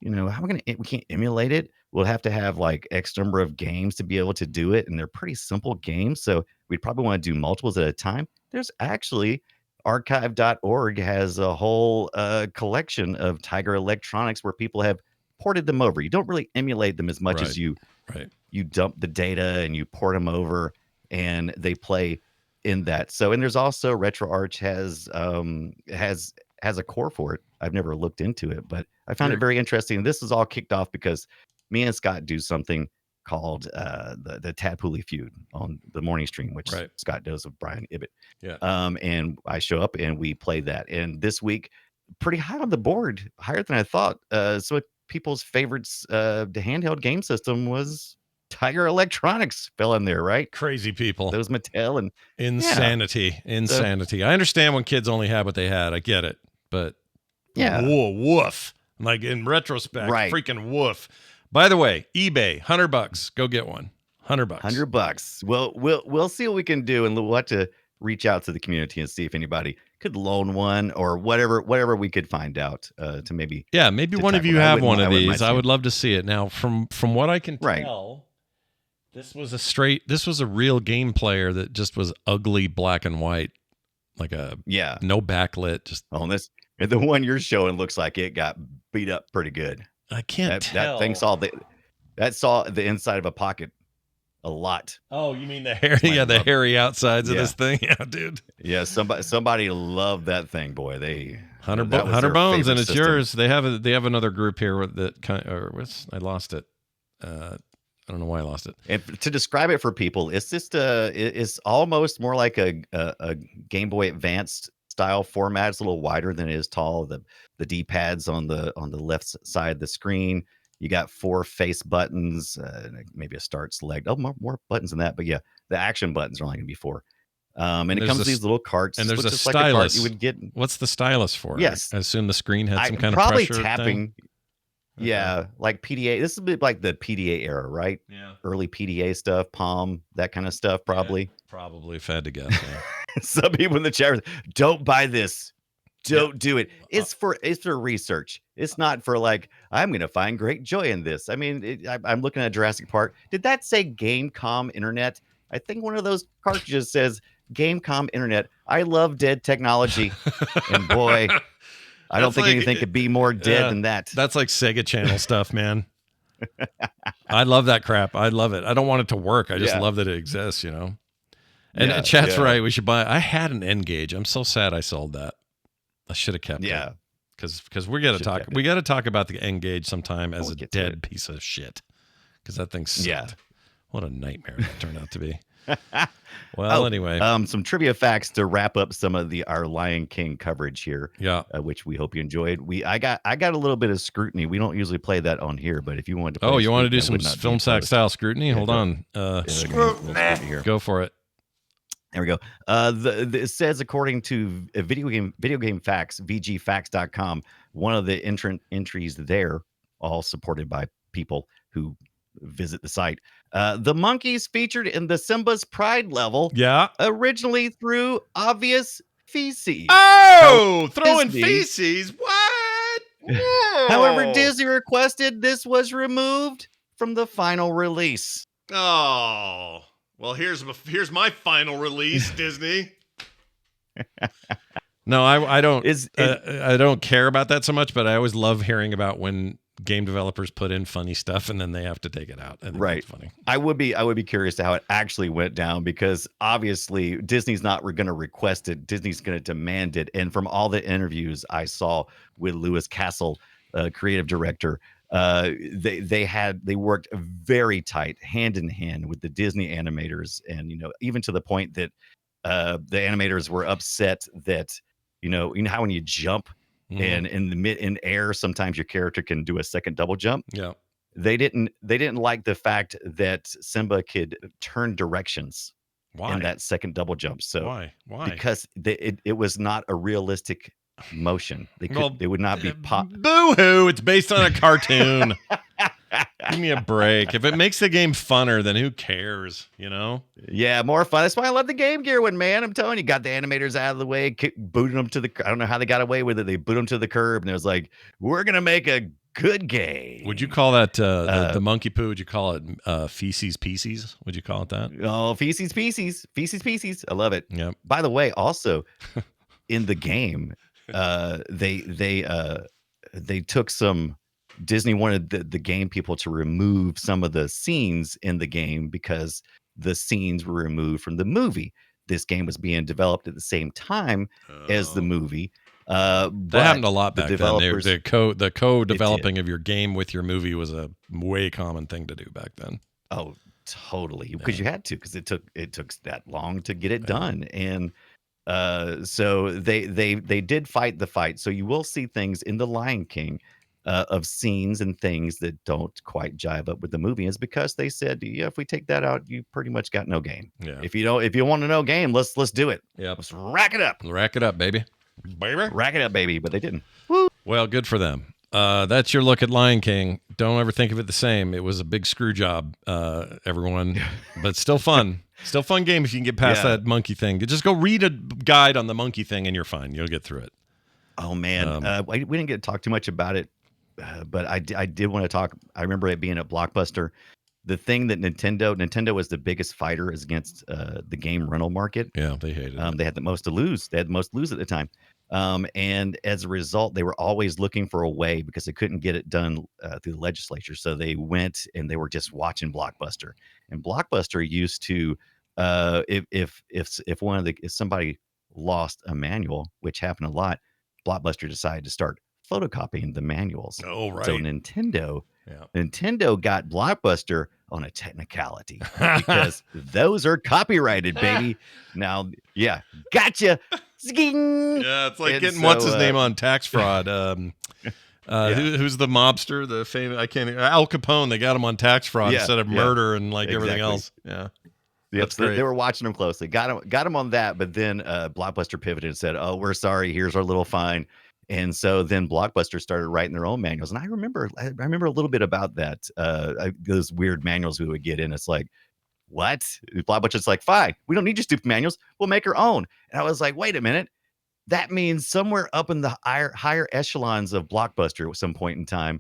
we can't emulate it. We'll have to have like X number of games to be able to do it. And they're pretty simple games. So we'd probably want to do multiples at a time. There's actually archive.org has a whole collection of Tiger Electronics where people have ported them over. You don't really emulate them as much as you dump the data and you port them over and they play in that. So, and there's also RetroArch has a core for it. I've never looked into it, but I found it very interesting. This is all kicked off because me and Scott do something called the Tadpooley Feud on the morning stream, which Scott does with Brian Ibbett. Yeah. And I show up and we play that. And this week, pretty high on the board, higher than I thought. So people's favorites, the handheld game system was Tiger Electronics. Fell in there, right? Crazy people. Those Mattel and insanity. I understand when kids only had what they had. I get it, but woof. Like in retrospect, freaking woof. By the way, eBay, $100. Go get one. $100. $100. Well, we'll see what we can do, and we'll have to reach out to the community and see if anybody could loan one or whatever we could find out to maybe. Yeah, maybe one of you have one of these. I would love to see it. Now, from what I can tell, this was a real game player that just was ugly black and white, like no backlit. Just and And the one you're showing looks like it got beat up pretty good. I can't tell. That thing saw the inside of a pocket a lot. Oh, you mean the hairy? Yeah, the hairy outsides of this thing. Yeah, dude. Yeah, somebody loved that thing, boy. 100 bones, and it's yours. They have another group here that I lost it. I don't know why I lost it. And to describe it for people, it's just it's almost more like a Game Boy Advanced style format. It's a little wider than it is tall. The D-pads on the left side of the screen. You got 4 face buttons, maybe a start, select. Oh, more buttons than that. But yeah, the action buttons are only going to be 4. And it comes with these little carts. And there's a stylus. Like a cart you would get. What's the stylus for? Yes. I assume the screen had some kind probably of pressure tapping. thing. Yeah, like PDA. This is a bit like the PDA era, right? Yeah. Early PDA stuff, Palm, that kind of stuff, probably. Yeah, probably, if I had to guess. Yeah. Some people in the chat are, don't buy this. Don't do it. It's for research. It's not for like, I'm going to find great joy in this. I mean, I'm looking at Jurassic Park. Did that say Gamecom Internet? I think one of those cartridges says Gamecom Internet. I love dead technology. And boy, I don't think anything could be more dead than that. That's like Sega Channel stuff, man. I love that crap. I love it. I don't want it to work. I just love that it exists, you know? And chat's right. We should buy. I had an N-Gage. I'm so sad I sold that. I should have kept it. Because we got to talk. We got to talk about the N-Gage sometime as a dead piece of shit. Because that thing sucked. Yeah. What a nightmare that turned out to be. Well, anyway, some trivia facts to wrap up some of our Lion King coverage here. Yeah, which we hope you enjoyed. I got a little bit of scrutiny. We don't usually play that on here, but if you wanted to, play you want to do some film sack style scrutiny? Hold on, scrutiny. Go for it. There we go. It says, according to video game facts, vgfacts.com, one of the entries there, all supported by people who visit the site. The monkeys featured in the Simba's Pride level, originally threw obvious feces. Oh, throwing feces? What? However, Disney requested this was removed from the final release. Oh. Well, here's my final release, Disney. No, I don't. I don't care about that so much, but I always love hearing about when game developers put in funny stuff and then they have to take it out. I think that's funny. I would be curious to how it actually went down, because obviously Disney's not going to request it. Disney's going to demand it. And from all the interviews I saw with Lewis Castle, creative director, they worked very tight, hand in hand with the Disney animators, and even to the point that the animators were upset that you know how when you jump and in air, sometimes your character can do a second double jump. Yeah, they didn't like the fact that Simba could turn directions in that second double jump. So why? Because it was not a realistic motion. They would not be pop. Boo-hoo! It's based on a cartoon. Give me a break. If it makes the game funner, then who cares? Yeah, more fun. That's why I love the Game Gear one, man. I'm telling you, got the animators out of the way, booted them to the. I don't know how they got away with it. They boot them to the curb, and it was like, we're gonna make a good game. Would you call that the monkey poo? Would you call it feces pieces? Would you call it that? Oh, feces pieces. I love it. Yeah. By the way, also in the game, they took some. Disney wanted the game people to remove some of the scenes in the game because the scenes were removed from the movie. This game was being developed at the same time as the movie. That happened a lot back then. The co-developing of your game with your movie was a way common thing to do back then. Oh, totally. Because you had to, because it took that long to get it done. And so they did fight the fight. So you will see things in The Lion King of scenes and things that don't quite jive up with the movie. Is because they said, if we take that out, you pretty much got no game. Yeah. If you want to know game, let's do it. Yeah. Let's rack it up. Rack it up, baby. Rack it up, baby. But they didn't. Woo. Well, good for them. That's your look at Lion King. Don't ever think of it the same. It was a big screw job, everyone, but still fun. Still fun game if you can get past that monkey thing. Just go read a guide on the monkey thing and you're fine. You'll get through it. Oh man, we didn't get to talk too much about it. But I did want to talk. I remember it being a Blockbuster. The thing that Nintendo was the biggest fighter against the game rental market. Yeah, they hated it. They had the most to lose. They had the most to lose at the time. And as a result, they were always looking for a way because they couldn't get it done through the legislature. So they went and they were just watching Blockbuster. And Blockbuster used to, if somebody lost a manual, which happened a lot, Blockbuster decided to start photocopying the manuals. Oh, right. So Nintendo got Blockbuster on a technicality because those are copyrighted, baby. Now, yeah, gotcha. Yeah, it's like And getting so, what's his name on tax fraud. Who's the mobster? The famous Al Capone. They got him on tax fraud instead of murder and everything else. Yeah, yep. So they were watching him closely. Got him on that, but then Blockbuster pivoted and said, "Oh, we're sorry. Here's our little fine." And so then Blockbuster started writing their own manuals. And I remember a little bit about that. Those weird manuals we would get in. It's like, what? Blockbuster's like, fine, we don't need your stupid manuals. We'll make our own. And I was like, wait a minute. That means somewhere up in the higher echelons of Blockbuster at some point in time,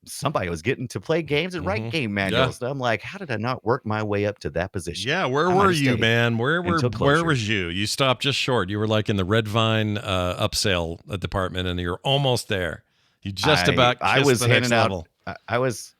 somebody was getting to play games and write game manuals. And I'm like, how did I not work my way up to that position? Yeah, where were you, man? Where was you? You stopped just short. You were like in the Red Vine upsell department, and you're almost there. You just about kissed I was the handing next out. level. I was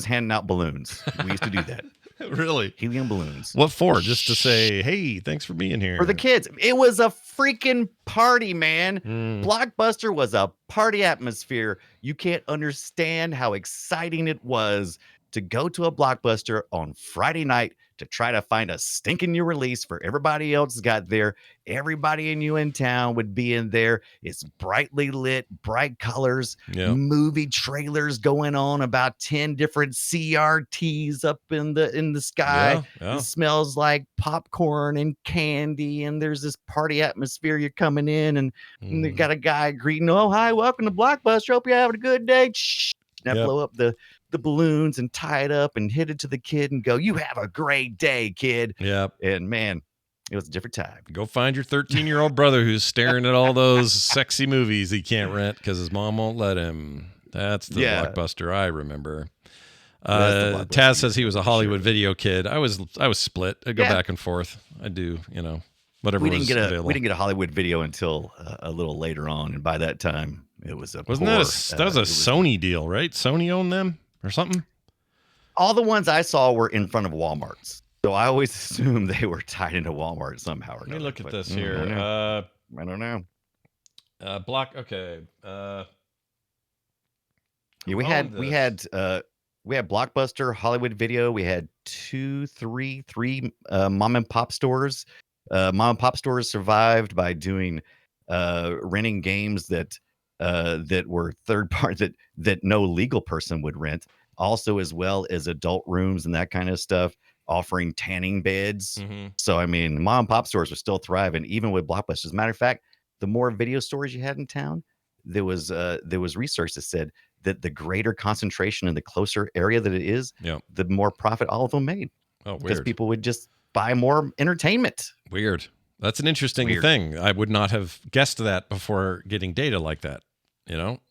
handing out balloons. We used to do that. Really? Helium balloons. What for? Just to say, hey, thanks for being here. For the kids. It was a freaking party, man. Blockbuster was a party atmosphere. You can't understand how exciting it was to go to a Blockbuster on Friday night to try to find a stinking new release for everybody else got there. Everybody in you in town would be in there. It's brightly lit, bright colors, movie trailers going on, about 10 different CRTs up in the sky. It smells like popcorn and candy, and there's this party atmosphere. You're coming in, and you got a guy greeting, "Oh, hi, welcome to Blockbuster. Hope you're having a good day." Shh. And I blow up the balloons and tie it up and hit it to the kid and go, "You have a great day, kid." Yep. And man, it was a different time. Go find your 13-year-old brother who's staring at all those sexy movies he can't rent because his mom won't let him. That's the Blockbuster I remember. Taz says he was a Hollywood video kid. I was split. I go back and forth. I do, whatever was available. We didn't get a Hollywood video until a little later on, and by that time it was that was a Sony deal, right? Sony owned them or something. All the ones I saw were in front of Walmarts, so I always assumed they were tied into Walmart somehow or another. Let me look at this here. I don't know. Okay. We had Blockbuster, Hollywood Video. We had three mom and pop stores. Mom and pop stores survived by doing renting games that were third party that no legal person would rent. Also, as well as adult rooms and that kind of stuff, offering tanning beds. So, I mean, mom and pop stores are still thriving, even with Blockbuster. As a matter of fact, the more video stores you had in town, there was research that said that the greater concentration in the closer area that it is, the more profit all of them made. Oh, weird. Because people would just buy more entertainment. Weird. That's an interesting thing. I would not have guessed that before getting data like that.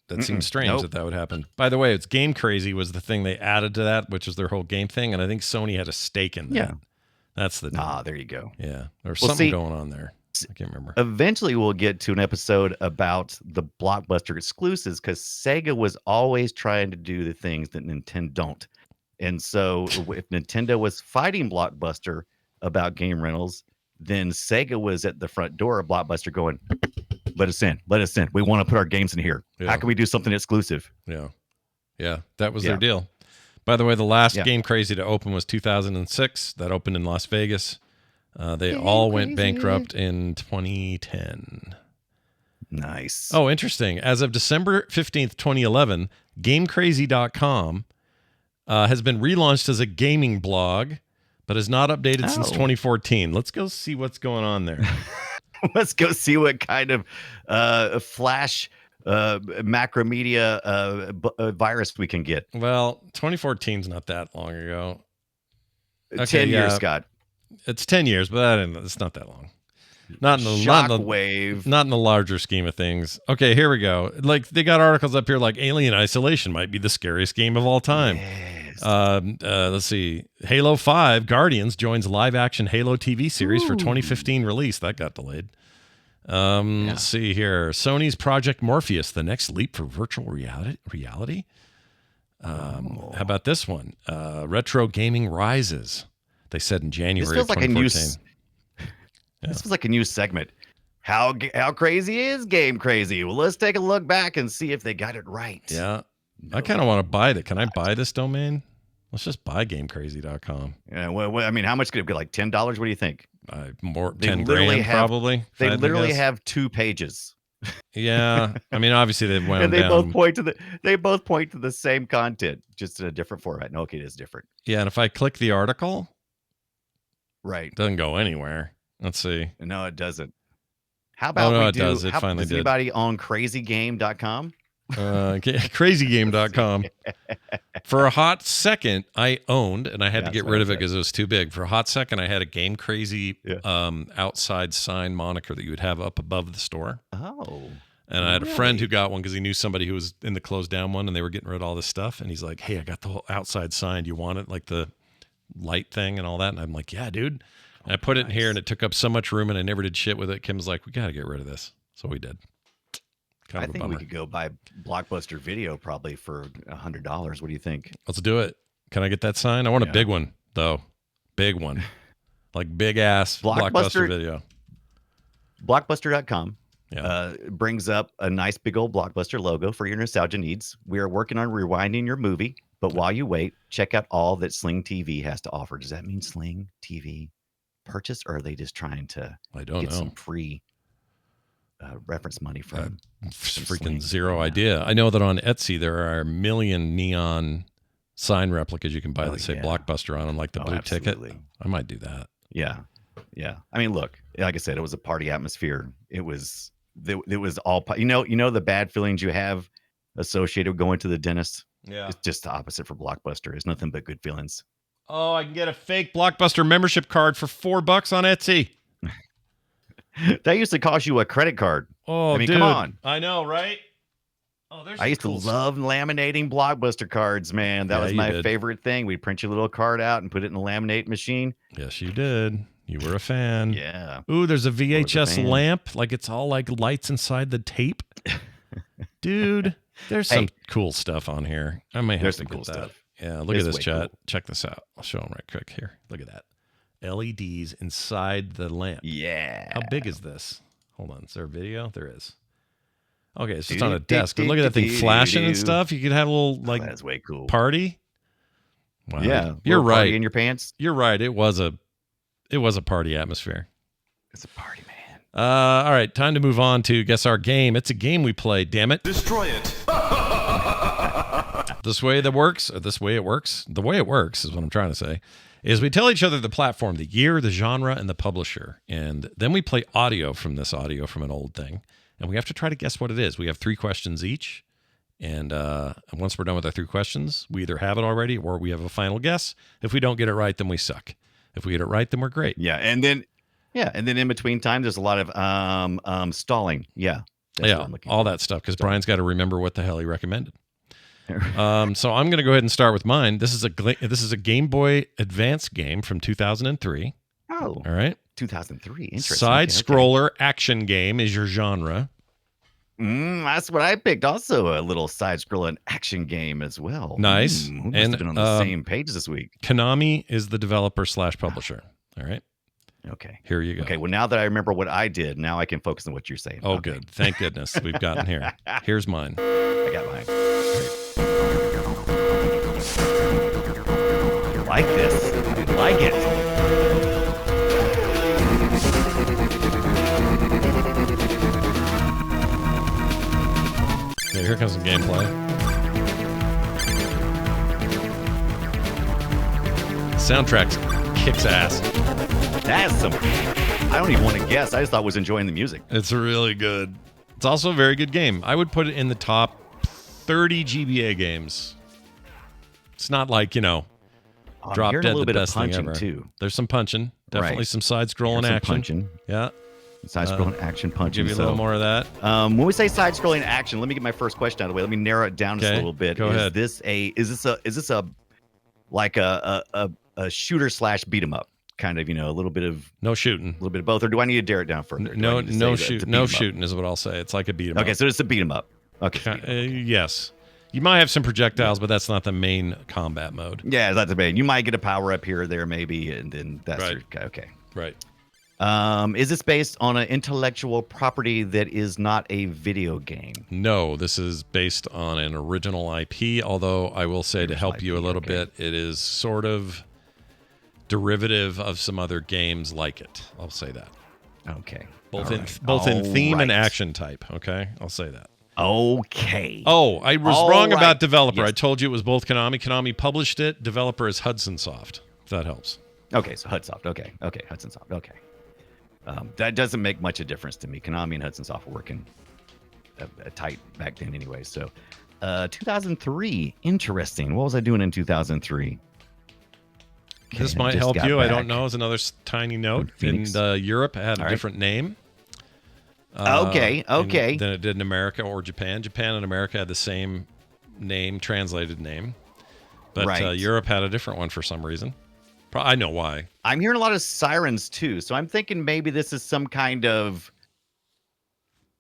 That seems strange that would happen. By the way, it's Game Crazy was the thing they added to that, which is their whole game thing. And I think Sony had a stake in that. Yeah. That's the deal. There you go. Yeah. There's something going on there. I can't remember. Eventually, we'll get to an episode about the Blockbuster exclusives because Sega was always trying to do the things that Nintendo don't. And so if Nintendo was fighting Blockbuster about game rentals, then Sega was at the front door of Blockbuster going, let us in. We want to put our games in here. How can we do something exclusive? Yeah. That was their deal. By the way, the last Game Crazy to open was 2006. That opened in Las Vegas. They all went bankrupt in 2010. Nice. Oh, interesting. As of December 15th, 2011, GameCrazy.com has been relaunched as a gaming blog, but has not updated since 2014. Let's go see what's going on there. Let's go see what kind of flash macromedia virus we can get. Well, 2014 is not that long ago. Okay, 10 years, Scott. It's 10 years, but it's not that long. Not in the Shockwave. Not in the larger scheme of things. Okay, here we go. Like they got articles up here like Alien Isolation might be the scariest game of all time. Yes. Let's see. Halo 5 Guardians joins live action Halo TV series for 2015 release. That got delayed. Let's see here. Sony's Project Morpheus, the next leap for virtual reality. How about this one? Retro Gaming Rises. They said in January of 2014. This feels like a new segment. How crazy is Game Crazy? Well, let's take a look back and see if they got it right. Yeah. I kind of want to buy it. Can I buy this domain? Let's just buy GameCrazy.com. Yeah. Well, I mean, how much could it be? Like $10? What do you think? More 10 grand probably. They literally have 2 pages. Yeah. I mean, obviously they've wound and they down. both point to the same content, just in a different format. No, okay, it is different. Yeah, and if I click the article, right, it doesn't go anywhere. Let's see. No, it doesn't. How about it does. It finally does did. Anybody on crazygame.com? Crazygame.com. For a hot second, I owned, and I had to get rid of it because it was too big. For a hot second, I had a Game Crazy outside sign moniker that you would have up above the store. Oh. And I had a friend who got one because he knew somebody who was in the closed down one, and they were getting rid of all this stuff. And he's like, hey, I got the whole outside sign. Do you want it? Like the light thing and all that? And I'm like, yeah, dude. And I put it in here, and it took up so much room, and I never did shit with it. Kim's like, we got to get rid of this. So we did. I think we could go buy Blockbuster Video probably for $100. What do you think? Let's do it. Can I get that sign? I want a big one, though. Big one. Like big ass Blockbuster Video. Blockbuster.com Yeah. Brings up a nice big old Blockbuster logo for your nostalgia needs. We are working on rewinding your movie, but while you wait, check out all that Sling TV has to offer. Does that mean Sling TV purchase, or are they just trying to get some free reference money from freaking Sling? zero idea. I know that on Etsy there are a million neon sign replicas you can buy that say Blockbuster on them, like the blue ticket. I might do that. Yeah. I mean, look, like I said, it was a party atmosphere. It was all, you know, the bad feelings you have associated with going to the dentist. Yeah. It's just the opposite for Blockbuster. It's nothing but good feelings. Oh, I can get a fake Blockbuster membership card for $4 on Etsy. That used to cost you a credit card. Oh, I mean, dude. come on. I know, right? Oh, I used to love laminating Blockbuster cards, man. That was my favorite thing. We'd print your little card out and put it in the laminate machine. Yes, you did. You were a fan. Yeah. Ooh, there's a VHS lamp. Like it's all like lights inside the tape. Dude, there's some cool stuff on here. I may have to get that. Stuff. Yeah, look at this, chat. Cool. Check this out. I'll show them right quick here. Look at that. LEDs inside the lamp. Yeah. How big is this? Hold on. Is there a video? There is. Okay, it's just on a desk. But look at that thing flashing and stuff. You could have a little that's way cool. Party. Wow. Yeah. You're right. In your pants. You're right. It was a party atmosphere. It's a party, man. All right, time to move on to guess our game. It's a game we play, damn it. Destroy it. The way it works is what I'm trying to say, is we tell each other the platform, the year, the genre, and the publisher. And then we play audio from an old thing. And we have to try to guess what it is. We have 3 questions each. And once we're done with our 3 questions, we either have it already or we have a final guess. If we don't get it right, then we suck. If we get it right, then we're great. Yeah. And then in between time, there's a lot of stalling. Yeah. All that stuff. Because Brian's got to remember what the hell he recommended. So I'm going to go ahead and start with mine. This is a Game Boy Advance game from 2003. Oh, all right. 2003. Interesting. Side-scroller action game is your genre. That's what I picked. Also, a little side-scrolling action game as well. Nice. And been on the same page this week. Konami is the developer / publisher. All right. Okay. Here you go. Okay. Well, now that I remember what I did, now I can focus on what you're saying. Oh, good. Thank goodness we've gotten here. Here's mine. I got mine. I like this. I like it. Okay, here comes some gameplay. Soundtrack kicks ass. That's some. I don't even want to guess. I just thought I was enjoying the music. It's really good. It's also a very good game. I would put it in the top 30 GBA games. It's not like, drop dead the best thing ever. Too. There's some punching. Definitely some side-scrolling action. Punching. Yeah. Side-scrolling action punching. Give you a little more of that. When we say side-scrolling action, let me get my first question out of the way. Let me narrow it down just a little bit. Go ahead. Is this a like a shooter / beat 'em up? kind of, a little bit of no shooting, a little bit of both, or do I need to dare it down further? No shooting is what I'll say. It's like a beat 'em up. Okay, so it's a beat 'em up. Okay, yes. You might have some projectiles, but that's not the main combat mode. Yeah, that's the main. You might get a power up here or there, maybe, and then that's right. Okay. Right. Is this based on an intellectual property that is not a video game? No, this is based on an original IP, although I will say to help you a little bit, it is sort of derivative of some other games like it. I'll say that. Okay. Both in theme and action type, okay? I'll say that. Okay. Oh, I was wrong about developer. Yes. I told you it was both Konami. Konami published it. Developer is Hudson Soft, if that helps. Okay, so Hudsoft. Okay, Hudson Soft. Okay. That doesn't make much of a difference to me. Konami and Hudson Soft were working tight back then anyway. So 2003. Interesting. What was I doing in 2003? Okay, this might help you. Back. I don't know. It's another tiny note. In Europe, it had a different name. Okay. Than it did in America or Japan. Japan and America had the same name, translated name. But Europe had a different one for some reason. I know why. I'm hearing a lot of sirens too, so I'm thinking maybe this is some kind of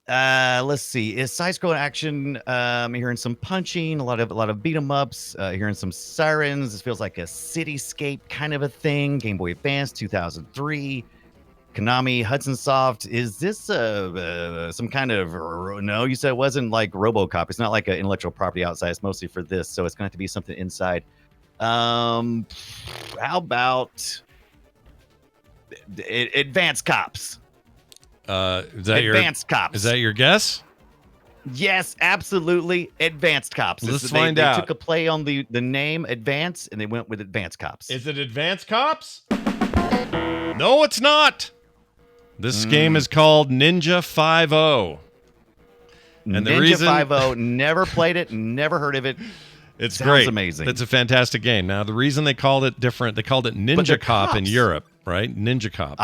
let's see, is side-scrolling action. I'm hearing some punching, a lot of beat 'em ups, hearing some sirens. This feels like a cityscape kind of a thing. Game Boy Advance 2003. Konami, Hudson Soft. Is this some kind of no? You said it wasn't like RoboCop. It's not like an intellectual property outside. It's mostly for this, so it's going to have to be something inside. How about Advanced Cops? Advanced Cops. Is that your guess? Yes, absolutely. Advanced Cops. Let's find out. They took a play on the name Advance, and they went with Advanced Cops. Is it Advanced Cops? No, it's not. This game is called Ninja 5-0. And Ninja 5-0, never played it, never heard of it. It's Sounds great. Amazing. It's a fantastic game. Now, the reason they called it different, they called it Ninja Cop in Europe, right? Ninja Cop.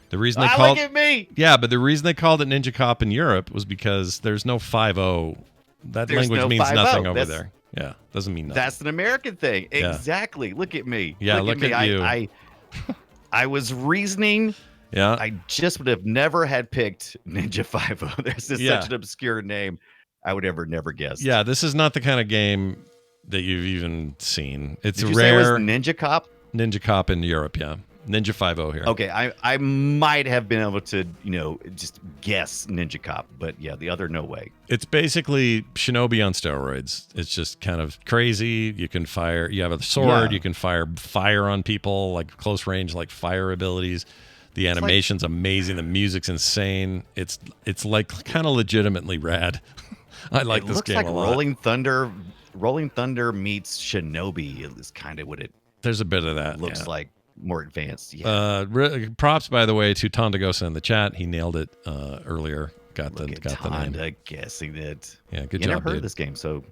The reason they called look at me. Yeah, but the reason they called it Ninja Cop in Europe was because there's no 5-0. That language means 5-0. nothing over there. Yeah, doesn't mean nothing. That's an American thing. Yeah. Exactly. Look at me. Yeah, look at you. I was reasoning. Yeah. I just would have never had picked Ninja 5-0. There's just such an obscure name. I would never guessed. Yeah, this is not the kind of game that you've even seen. It's Did you rare. Say it was Ninja Cop? Ninja Cop in Europe, yeah. Ninja 5-0 here. Okay, I might have been able to, just guess Ninja Cop, but yeah, the other no way. It's basically Shinobi on steroids. It's just kind of crazy. You can fire. You have a sword. Yeah. You can fire on people, like close range, like fire abilities. The animation's amazing. The music's insane. It's like kind of legitimately rad. I like this game a lot. Rolling Thunder meets Shinobi is kind of what it. There's a bit of that. Looks like more advanced. Yeah. Props, by the way, to Tondagosa in the chat. He nailed it earlier. Got the name. Guessing it. Yeah, good job. You never heard dude. of this game, so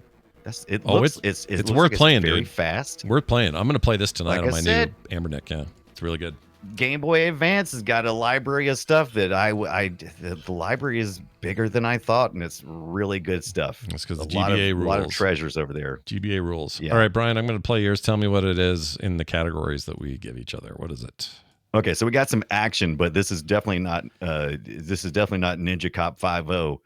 that's it. It's worth playing, very dude. Fast. Worth playing. I'm gonna play this tonight on my new Ambernick. Yeah, it's really good. Game Boy Advance has got a library of stuff that the library is bigger than I thought, and it's really good stuff. It's because the GBA rules. A lot of treasures over there. GBA rules. Yeah. All right, Brian, I'm going to play yours. Tell me what it is in the categories that we give each other. What is it? Okay, so we got some action, but this is definitely not. This is definitely not Ninja Cop 5-0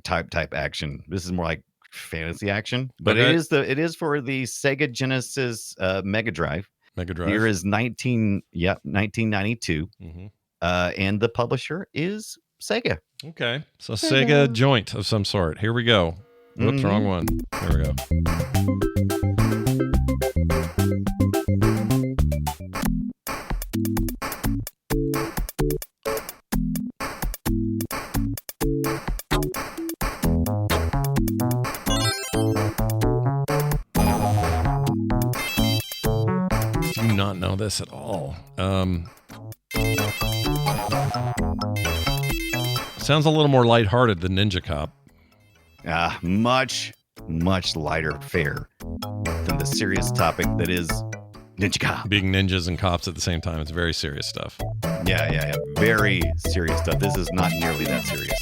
type action. This is more like fantasy action, but okay. it is for the Sega Genesis Mega Drive. Mega Year is 1992. Mm-hmm. And the publisher is Sega. Okay. So Sega joint of some sort. Here we go. Whoops, wrong one. Here we go. Not know this at all. Sounds a little more lighthearted than Ninja Cop. Much lighter fare than the serious topic that is Ninja Cop. Being ninjas and cops at the same time. It's very serious stuff. Yeah. Very serious stuff. This is not nearly that serious.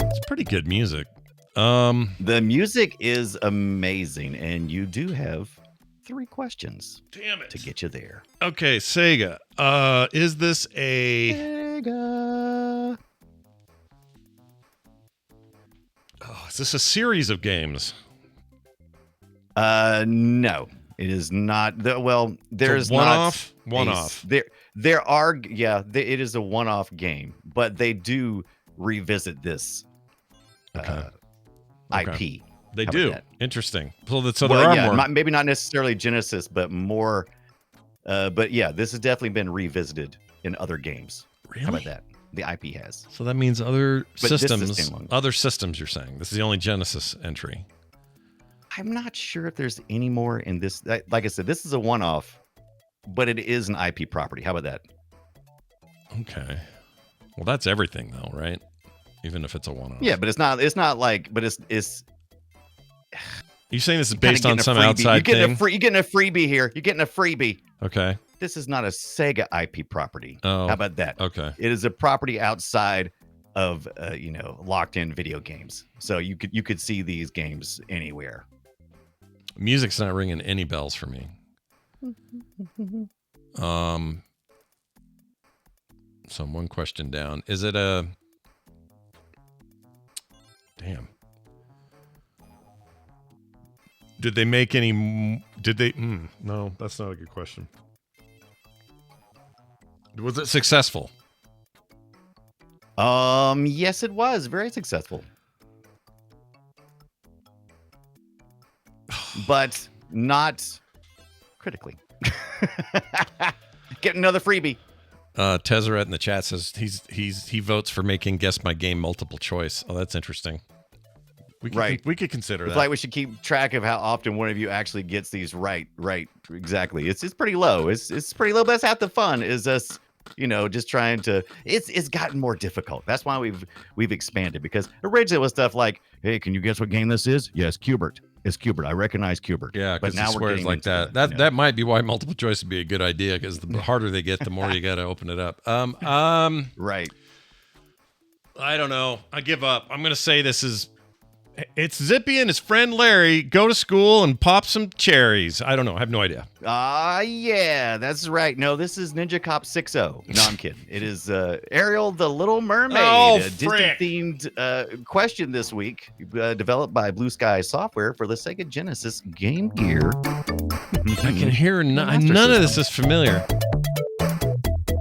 It's pretty good music. The music is amazing, and you do have 3 questions. Damn it. To get you there. Okay, Sega. Is this a... Sega. Oh, is this a series of games? No, it is not. There's one-off? not One-off. There are, it is a one-off game, but they do revisit this IP. They How do. about that? Interesting. So there are more. Maybe not necessarily Genesis, but more. But yeah, this has definitely been revisited in other games. Really? How about that? The IP has. So that means other But this is systems. standalone. Other systems. You're saying this is the only Genesis entry. I'm not sure if there's any more in this. Like I said, this is a one-off, but it is an IP property. How about that? Okay. Well, that's everything, though, right? Even if it's a one-off. Yeah, but it's not. It's not like. But it's. You saying this is based on some freebie. outside thing? You're getting a freebie here. You're getting a freebie. Okay. This is not a Sega IP property. Oh. How about that? Okay. It is a property outside of locked-in video games. So you could see these games anywhere. Music's not ringing any bells for me. So I'm one question down. Is it a... Damn. Did they make any... Did they... no, that's not a good question. Was it successful? Yes, it was very successful. But not critically. Get another freebie. Tezzeret in the chat says he votes for making Guess My Game multiple choice. Oh, that's interesting. We could consider It's that. like we should keep track of how often one of you actually gets these right. Exactly. It's pretty low. It's pretty low, but that's half the fun is us, just trying to it's gotten more difficult. That's why we've expanded, because originally it was stuff like, hey, can you guess what game this is? Yes, Cubert. It's Cubert. I recognize Cubert. Yeah, but because now he we're swears getting like into that. That might be why multiple choice would be a good idea, because the harder they get, the more you got to open it up. Right. I don't know. I give up. I'm gonna say it's Zippy and his friend Larry go to school and pop some cherries. I don't know. I have no idea. Yeah, that's right. No, this is Ninja Cop 6-0. No, I'm kidding. It is Ariel the Little Mermaid. Oh, a Disney-themed question this week, developed by Blue Sky Software for the Sega Genesis Game Gear. I can hear none of this is familiar.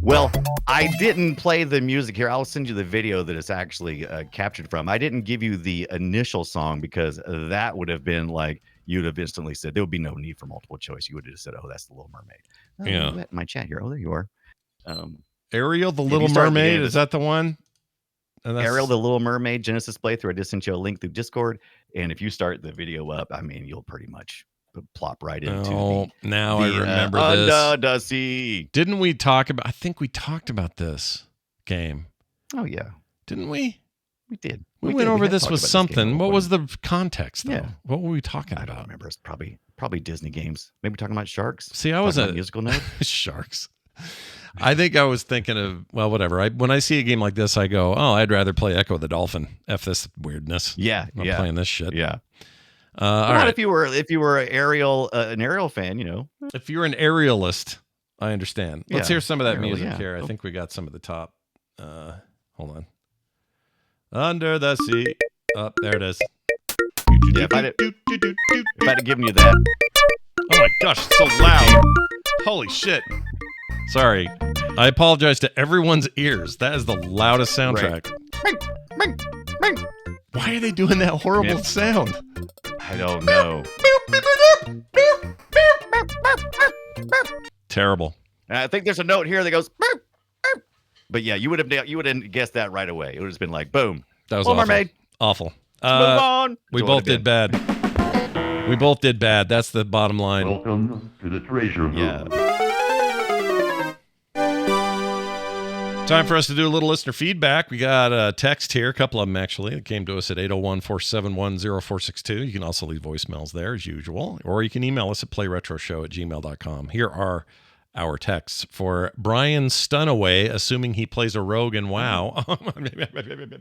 Well, I didn't play the music here. I'll send you the video that it's actually captured from. I didn't give you the initial song because that would have been like, you'd have instantly said, there would be no need for multiple choice. You would have just said, oh, that's the Little Mermaid. Oh, Yeah. In my chat here. Oh, there you are. Ariel the If Little you start the Mermaid, game, is that the one? And that's- Ariel the Little Mermaid Genesis playthrough. I just sent you a link through Discord. And if you start the video up, I mean, you'll pretty much plop right into now I remember this. Under the sea. Didn't we talk about... I think we talked about this game. Oh, yeah. Didn't we? We did. We did. went over had this talked with about this something. game What was the context, though? Yeah. What were we talking I about? don't remember. It's probably Disney games. Maybe talking about sharks. See, I was Talking a about musical note. Sharks. I think I was thinking of, well, whatever. When I see a game like this, I go, oh, I'd rather play Echo the Dolphin. F this weirdness. Yeah, I'm not playing this shit. Yeah. All right. If you were an Ariel fan, If you're an aerialist, I understand. Let's Yeah, hear some of that Ariel, music yeah. here. I think we got some at the top. Hold on. Under the sea. Oh, there it is. Yeah, if I'd have given you that. Oh my gosh, it's so loud. Holy shit. Sorry. I apologize to everyone's ears. That is the loudest soundtrack. Why are they doing that horrible sound? I don't know. Terrible. I think there's a note here that goes. Boop, boop. But yeah, you would have guessed that right away. It would have been like, boom. That was Little awful. Mermaid. Awful. Let's move on. We That's what both it did been. bad. We both did bad. That's the bottom line. Welcome to the treasure room. Yeah. Time for us to do a little listener feedback. We got a text here, a couple of them actually. It came to us at 801-471-0462. You can also leave voicemails there as usual, or you can email us at playretroshow@gmail.com. Here are our texts for Brian Stunaway, assuming he plays a rogue in WoW.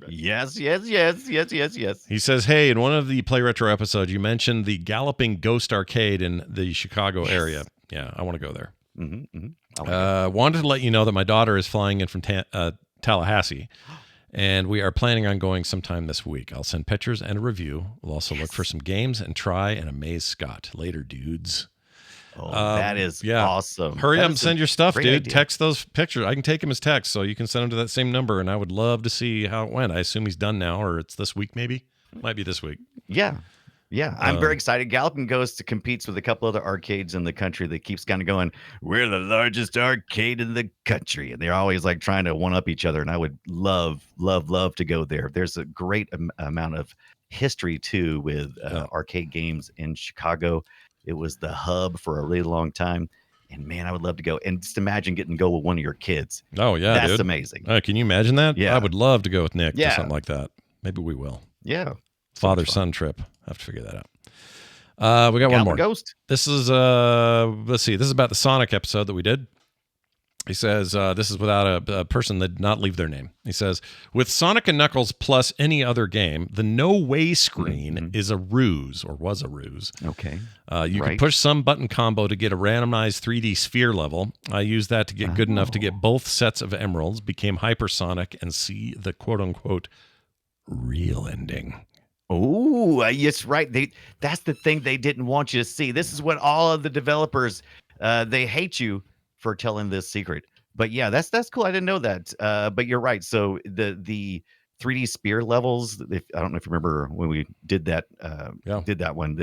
Yes. He says, hey, in one of the Play Retro episodes, you mentioned the Galloping Ghost Arcade in the Chicago area. Yeah, I want to go there. Wanted to let you know that my daughter is flying in from Tallahassee, and we are planning on going sometime this week. I'll send pictures and a review. We'll also look for some games and try and amaze Scott. Later, dudes. Oh, that is awesome. Hurry that up and send your stuff, dude. Idea. Text those pictures. I can take them as text, so you can send them to that same number, and I would love to see how it went. I assume he's done now, or it's this week maybe? Might be this week. Yeah. I'm very excited. Galloping Ghost competes with a couple other arcades in the country that keeps kind of going, we're the largest arcade in the country. And they're always like trying to one up each other. And I would love to go there. There's a great amount of history too with arcade games in Chicago. It was the hub for a really long time. And man, I would love to go. And just imagine getting to go with one of your kids. Oh, yeah. That's dude. Amazing. Can you imagine that? Yeah. I would love to go with Nick to something like that. Maybe we will. Yeah. Father-son trip. Have to figure that out. We got one more. Ghost. This is, let's see. This is about the Sonic episode that we did. He says, this is without a person that did not leave their name. He says, with Sonic and Knuckles plus any other game, the no way screen is a ruse, or was a ruse. Okay. You can push some button combo to get a randomized 3D sphere level. I used that to get good enough to get both sets of emeralds, became hypersonic, and see the quote-unquote real ending. Oh, yes, right. That's the thing they didn't want you to see. This is what all of the developers, they hate you for telling this secret. But yeah, that's cool. I didn't know that. But you're right. So the 3D spear levels, I don't know if you remember when we did that one,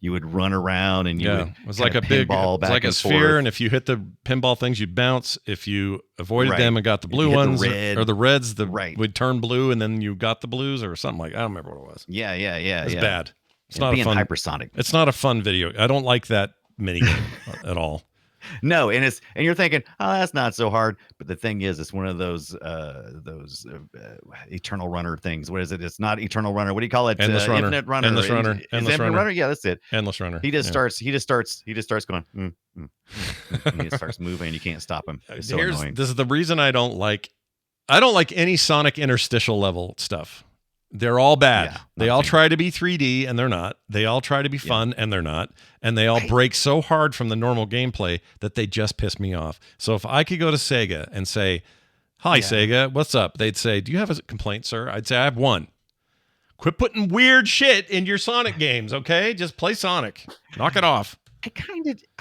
you would run around and you would, it was like a big ball, it was like a sphere, and if you hit the pinball things, you'd bounce. If you avoided them and got the blue ones, or the reds, would turn blue, and then you got the blues, or something like, I don't remember what it was. Yeah. It's bad. It's not a fun hypersonic. It's not a fun video. I don't like that mini game at all. No, and you're thinking, oh, that's not so hard. But the thing is, it's one of those eternal runner things. What is it? It's not eternal runner. What do you call it? Endless runner. Infinite runner. Endless runner. Endless runner. Yeah, that's it. Endless runner. He just starts going. And he starts moving. You can't stop him. It's so annoying. This is the reason I don't like any Sonic interstitial level stuff. They're all bad. Yeah, they all try to be 3D and they're not. They all try to be fun and they're not. And they all break so hard from the normal gameplay that they just piss me off. So if I could go to Sega and say, hi, Sega, what's up? They'd say, do you have a complaint, sir? I'd say, I have one. Quit putting weird shit in your Sonic games, okay? Just play Sonic. Knock it off. I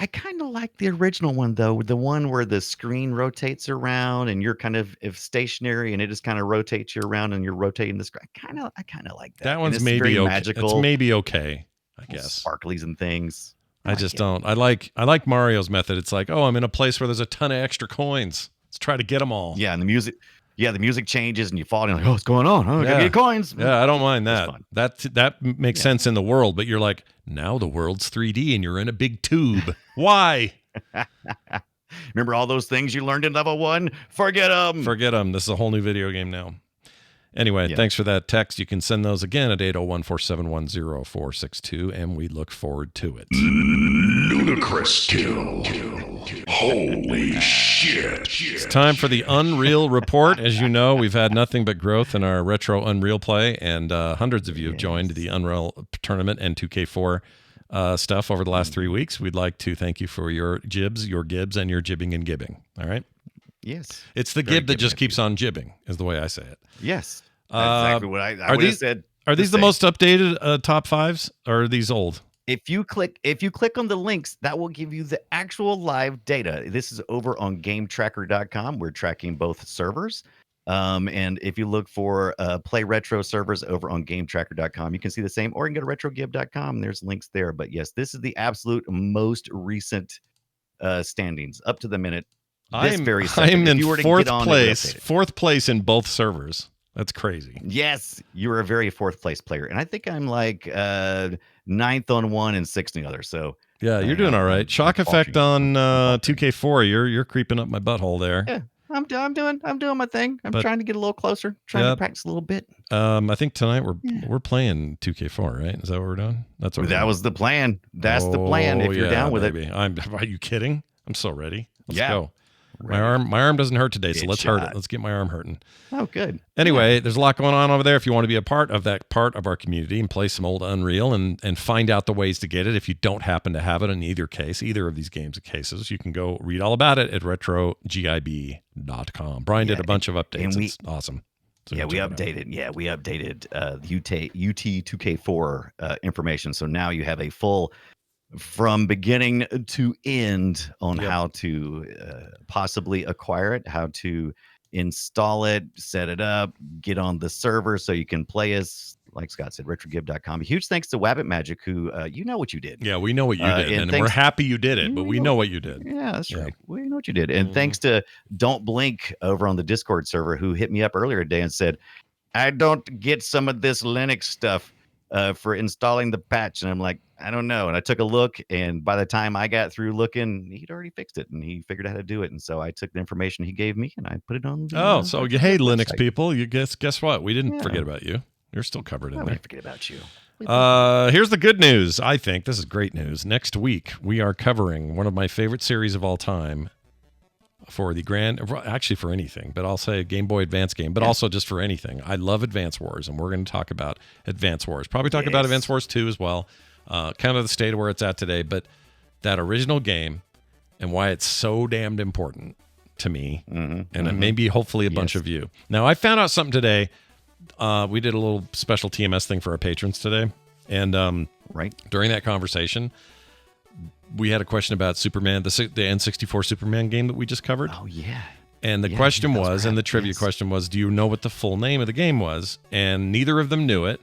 kind of like the original one though, the one where the screen rotates around and you're kind of stationary and it just kind of rotates you around and you're rotating the screen. I kind of like that. That one's maybe okay. Magical. It's maybe okay, I guess. Sparklies and things. I just don't. I like Mario's method. It's like, oh, I'm in a place where there's a ton of extra coins. Let's try to get them all. Yeah, and the music changes and you fall and you're like, oh, what's going on? Oh, I gotta get coins. Yeah, I don't mind that. That makes sense in the world, but you're like, now the world's 3D and you're in a big tube. Why? Remember all those things you learned in level 1? Forget them. Forget them. This is a whole new video game now. Anyway, thanks for that text. You can send those again at 801-471-0462, and we look forward to it. Ludicrous kill. Holy shit. It's time for the Unreal Report. As you know, we've had nothing but growth in our retro Unreal play, and hundreds of you have joined the Unreal tournament and 2K4 stuff over the last 3 weeks. We'd like to thank you for your jibs, and your jibbing and gibbing. All right? Yes. It's the gib that just keeps on jibbing, is the way I say it. Yes. That's exactly what I would have said. Are these the most updated top fives, or are these old? If you click on the links, that will give you the actual live data. This is over on GameTracker.com. We're tracking both servers. And if you look for Play Retro servers over on GameTracker.com, you can see the same, or you can go to RetroGib.com. There's links there. But yes, this is the absolute most recent standings up to the minute. I'm in fourth place in both servers. That's crazy. Yes, you're a very fourth place player, and I think I'm like 9th on one and 6th on the other. So yeah, you're doing all right. Shock effect on 2K4. You're creeping up my butthole there. Yeah, I'm doing my thing. I'm trying to get a little closer, trying to practice a little bit. I think tonight we're playing 2K4, right? Is that what we're doing? That was the plan. That's the plan. If you're down with it, are you kidding? I'm so ready. Let's Yeah. go. My arm doesn't hurt today, so Good let's hurt shot. it. Let's get my arm hurting. Oh, good. Anyway, there's a lot going on over there. If you want to be a part of that part of our community and play some old Unreal and find out the ways to get it, if you don't happen to have it in either of these games and cases, you can go read all about it at retrogib.com. Brian did a bunch of updates. It's awesome. So We updated UT2K4 information. So now you have a full from beginning to end on how to possibly acquire it, how to install it, set it up, get on the server so you can play us, like Scott said, retrogib.com. Huge thanks to Wabbit Magic, who you know what you did. Yeah, we know what you did, and we're happy you did it, but we know what you did. Yeah, that's right. We know what you did. And thanks to Don't Blink over on the Discord server, who hit me up earlier today and said, I don't get some of this Linux stuff for installing the patch. And I'm like, I don't know. And I took a look, and by the time I got through looking, he'd already fixed it, and he figured out how to do it. And so I took the information he gave me and I put it on. So you hate Linux people. You guess what? We didn't forget about you. You're still covered in there. We forget about you. Here's the good news. I think this is great news. Next week, we are covering one of my favorite series of all time for for anything, but I'll say a Game Boy Advance game, but also just for anything. I love Advance Wars, and we're going to talk about Advance Wars. Probably talk about Advance Wars 2 as well. Kind of the state of where it's at today, but that original game and why it's so damned important to me, and maybe hopefully a bunch of you. Now, I found out something today. We did a little special TMS thing for our patrons today, and during that conversation, we had a question about Superman, the N64 Superman game that we just covered. Oh, yeah. And the question was, and the trivia question was, do you know what the full name of the game was? And neither of them knew it.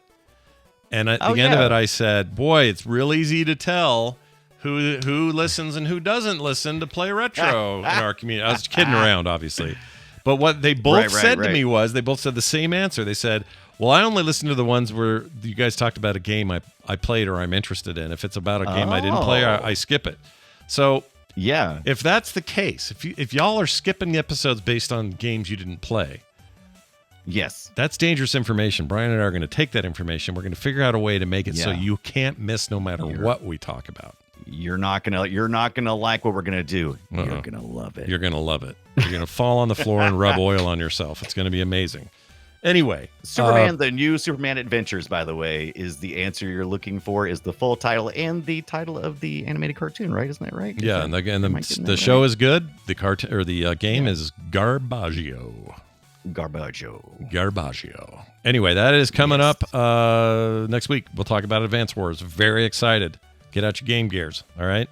And at the end of it, I said, boy, it's real easy to tell who listens and who doesn't listen to Play Retro in our community. I was kidding around, obviously. But what they both said to me was, they both said the same answer. They said, well, I only listen to the ones where you guys talked about a game I played or I'm interested in. If it's about a game I didn't play, I skip it. So if that's the case, if y'all are skipping the episodes based on games you didn't play, that's dangerous information. Brian and I are going to take that information. We're going to figure out a way to make it so you can't miss no matter what we talk about. You're not gonna like what we're gonna do. You're gonna love it. You're gonna love it. You're gonna fall on the floor and rub oil on yourself. It's gonna be amazing. Anyway, Superman, the new Superman Adventures, by the way, is the answer you're looking for. Is the full title and the title of the animated cartoon, right? Isn't that right? Yeah, and again, the show is good. The cartoon or the game is Garbaggio. Anyway, that is coming up next week. We'll talk about Advance Wars. Very excited. Get out your Game Gears, all right?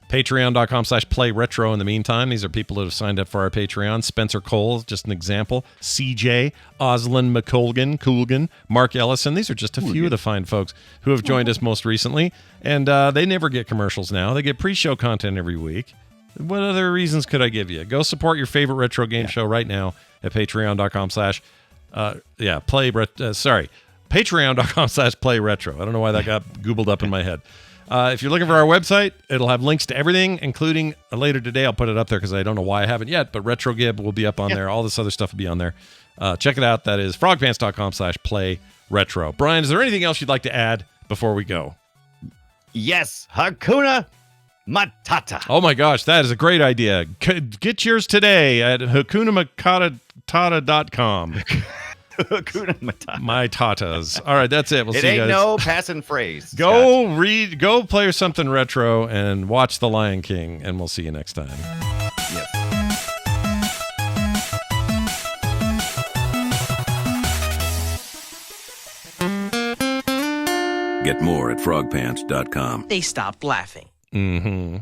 Patreon.com/playretro in the meantime. These are people that have signed up for our Patreon. Spencer Cole, just an example. CJ, Oslin Coolgan, Mark Ellison. These are just a few of the fine folks who have joined us most recently. And they never get commercials now. They get pre-show content every week. What other reasons could I give you? Go support your favorite retro game show right now at patreon.com/playretro. I don't know why that got googled up in my head. If you're looking for our website, it'll have links to everything, including later today. I'll put it up there because I don't know why I haven't yet, but RetroGib will be up on there. All this other stuff will be on there. Check it out. That is frogpants.com/playretro. Brian, is there anything else you'd like to add before we go? Yes. Hakuna Matata. Oh my gosh, that is a great idea. Get yours today at hakunamatata.com. Hakuna Matata. My tatas. All right, that's it. We'll see you guys. It ain't no passing phrase. Go play something retro and watch The Lion King, and we'll see you next time. Yes. Get more at frogpants.com. They stopped laughing. Mm-hmm.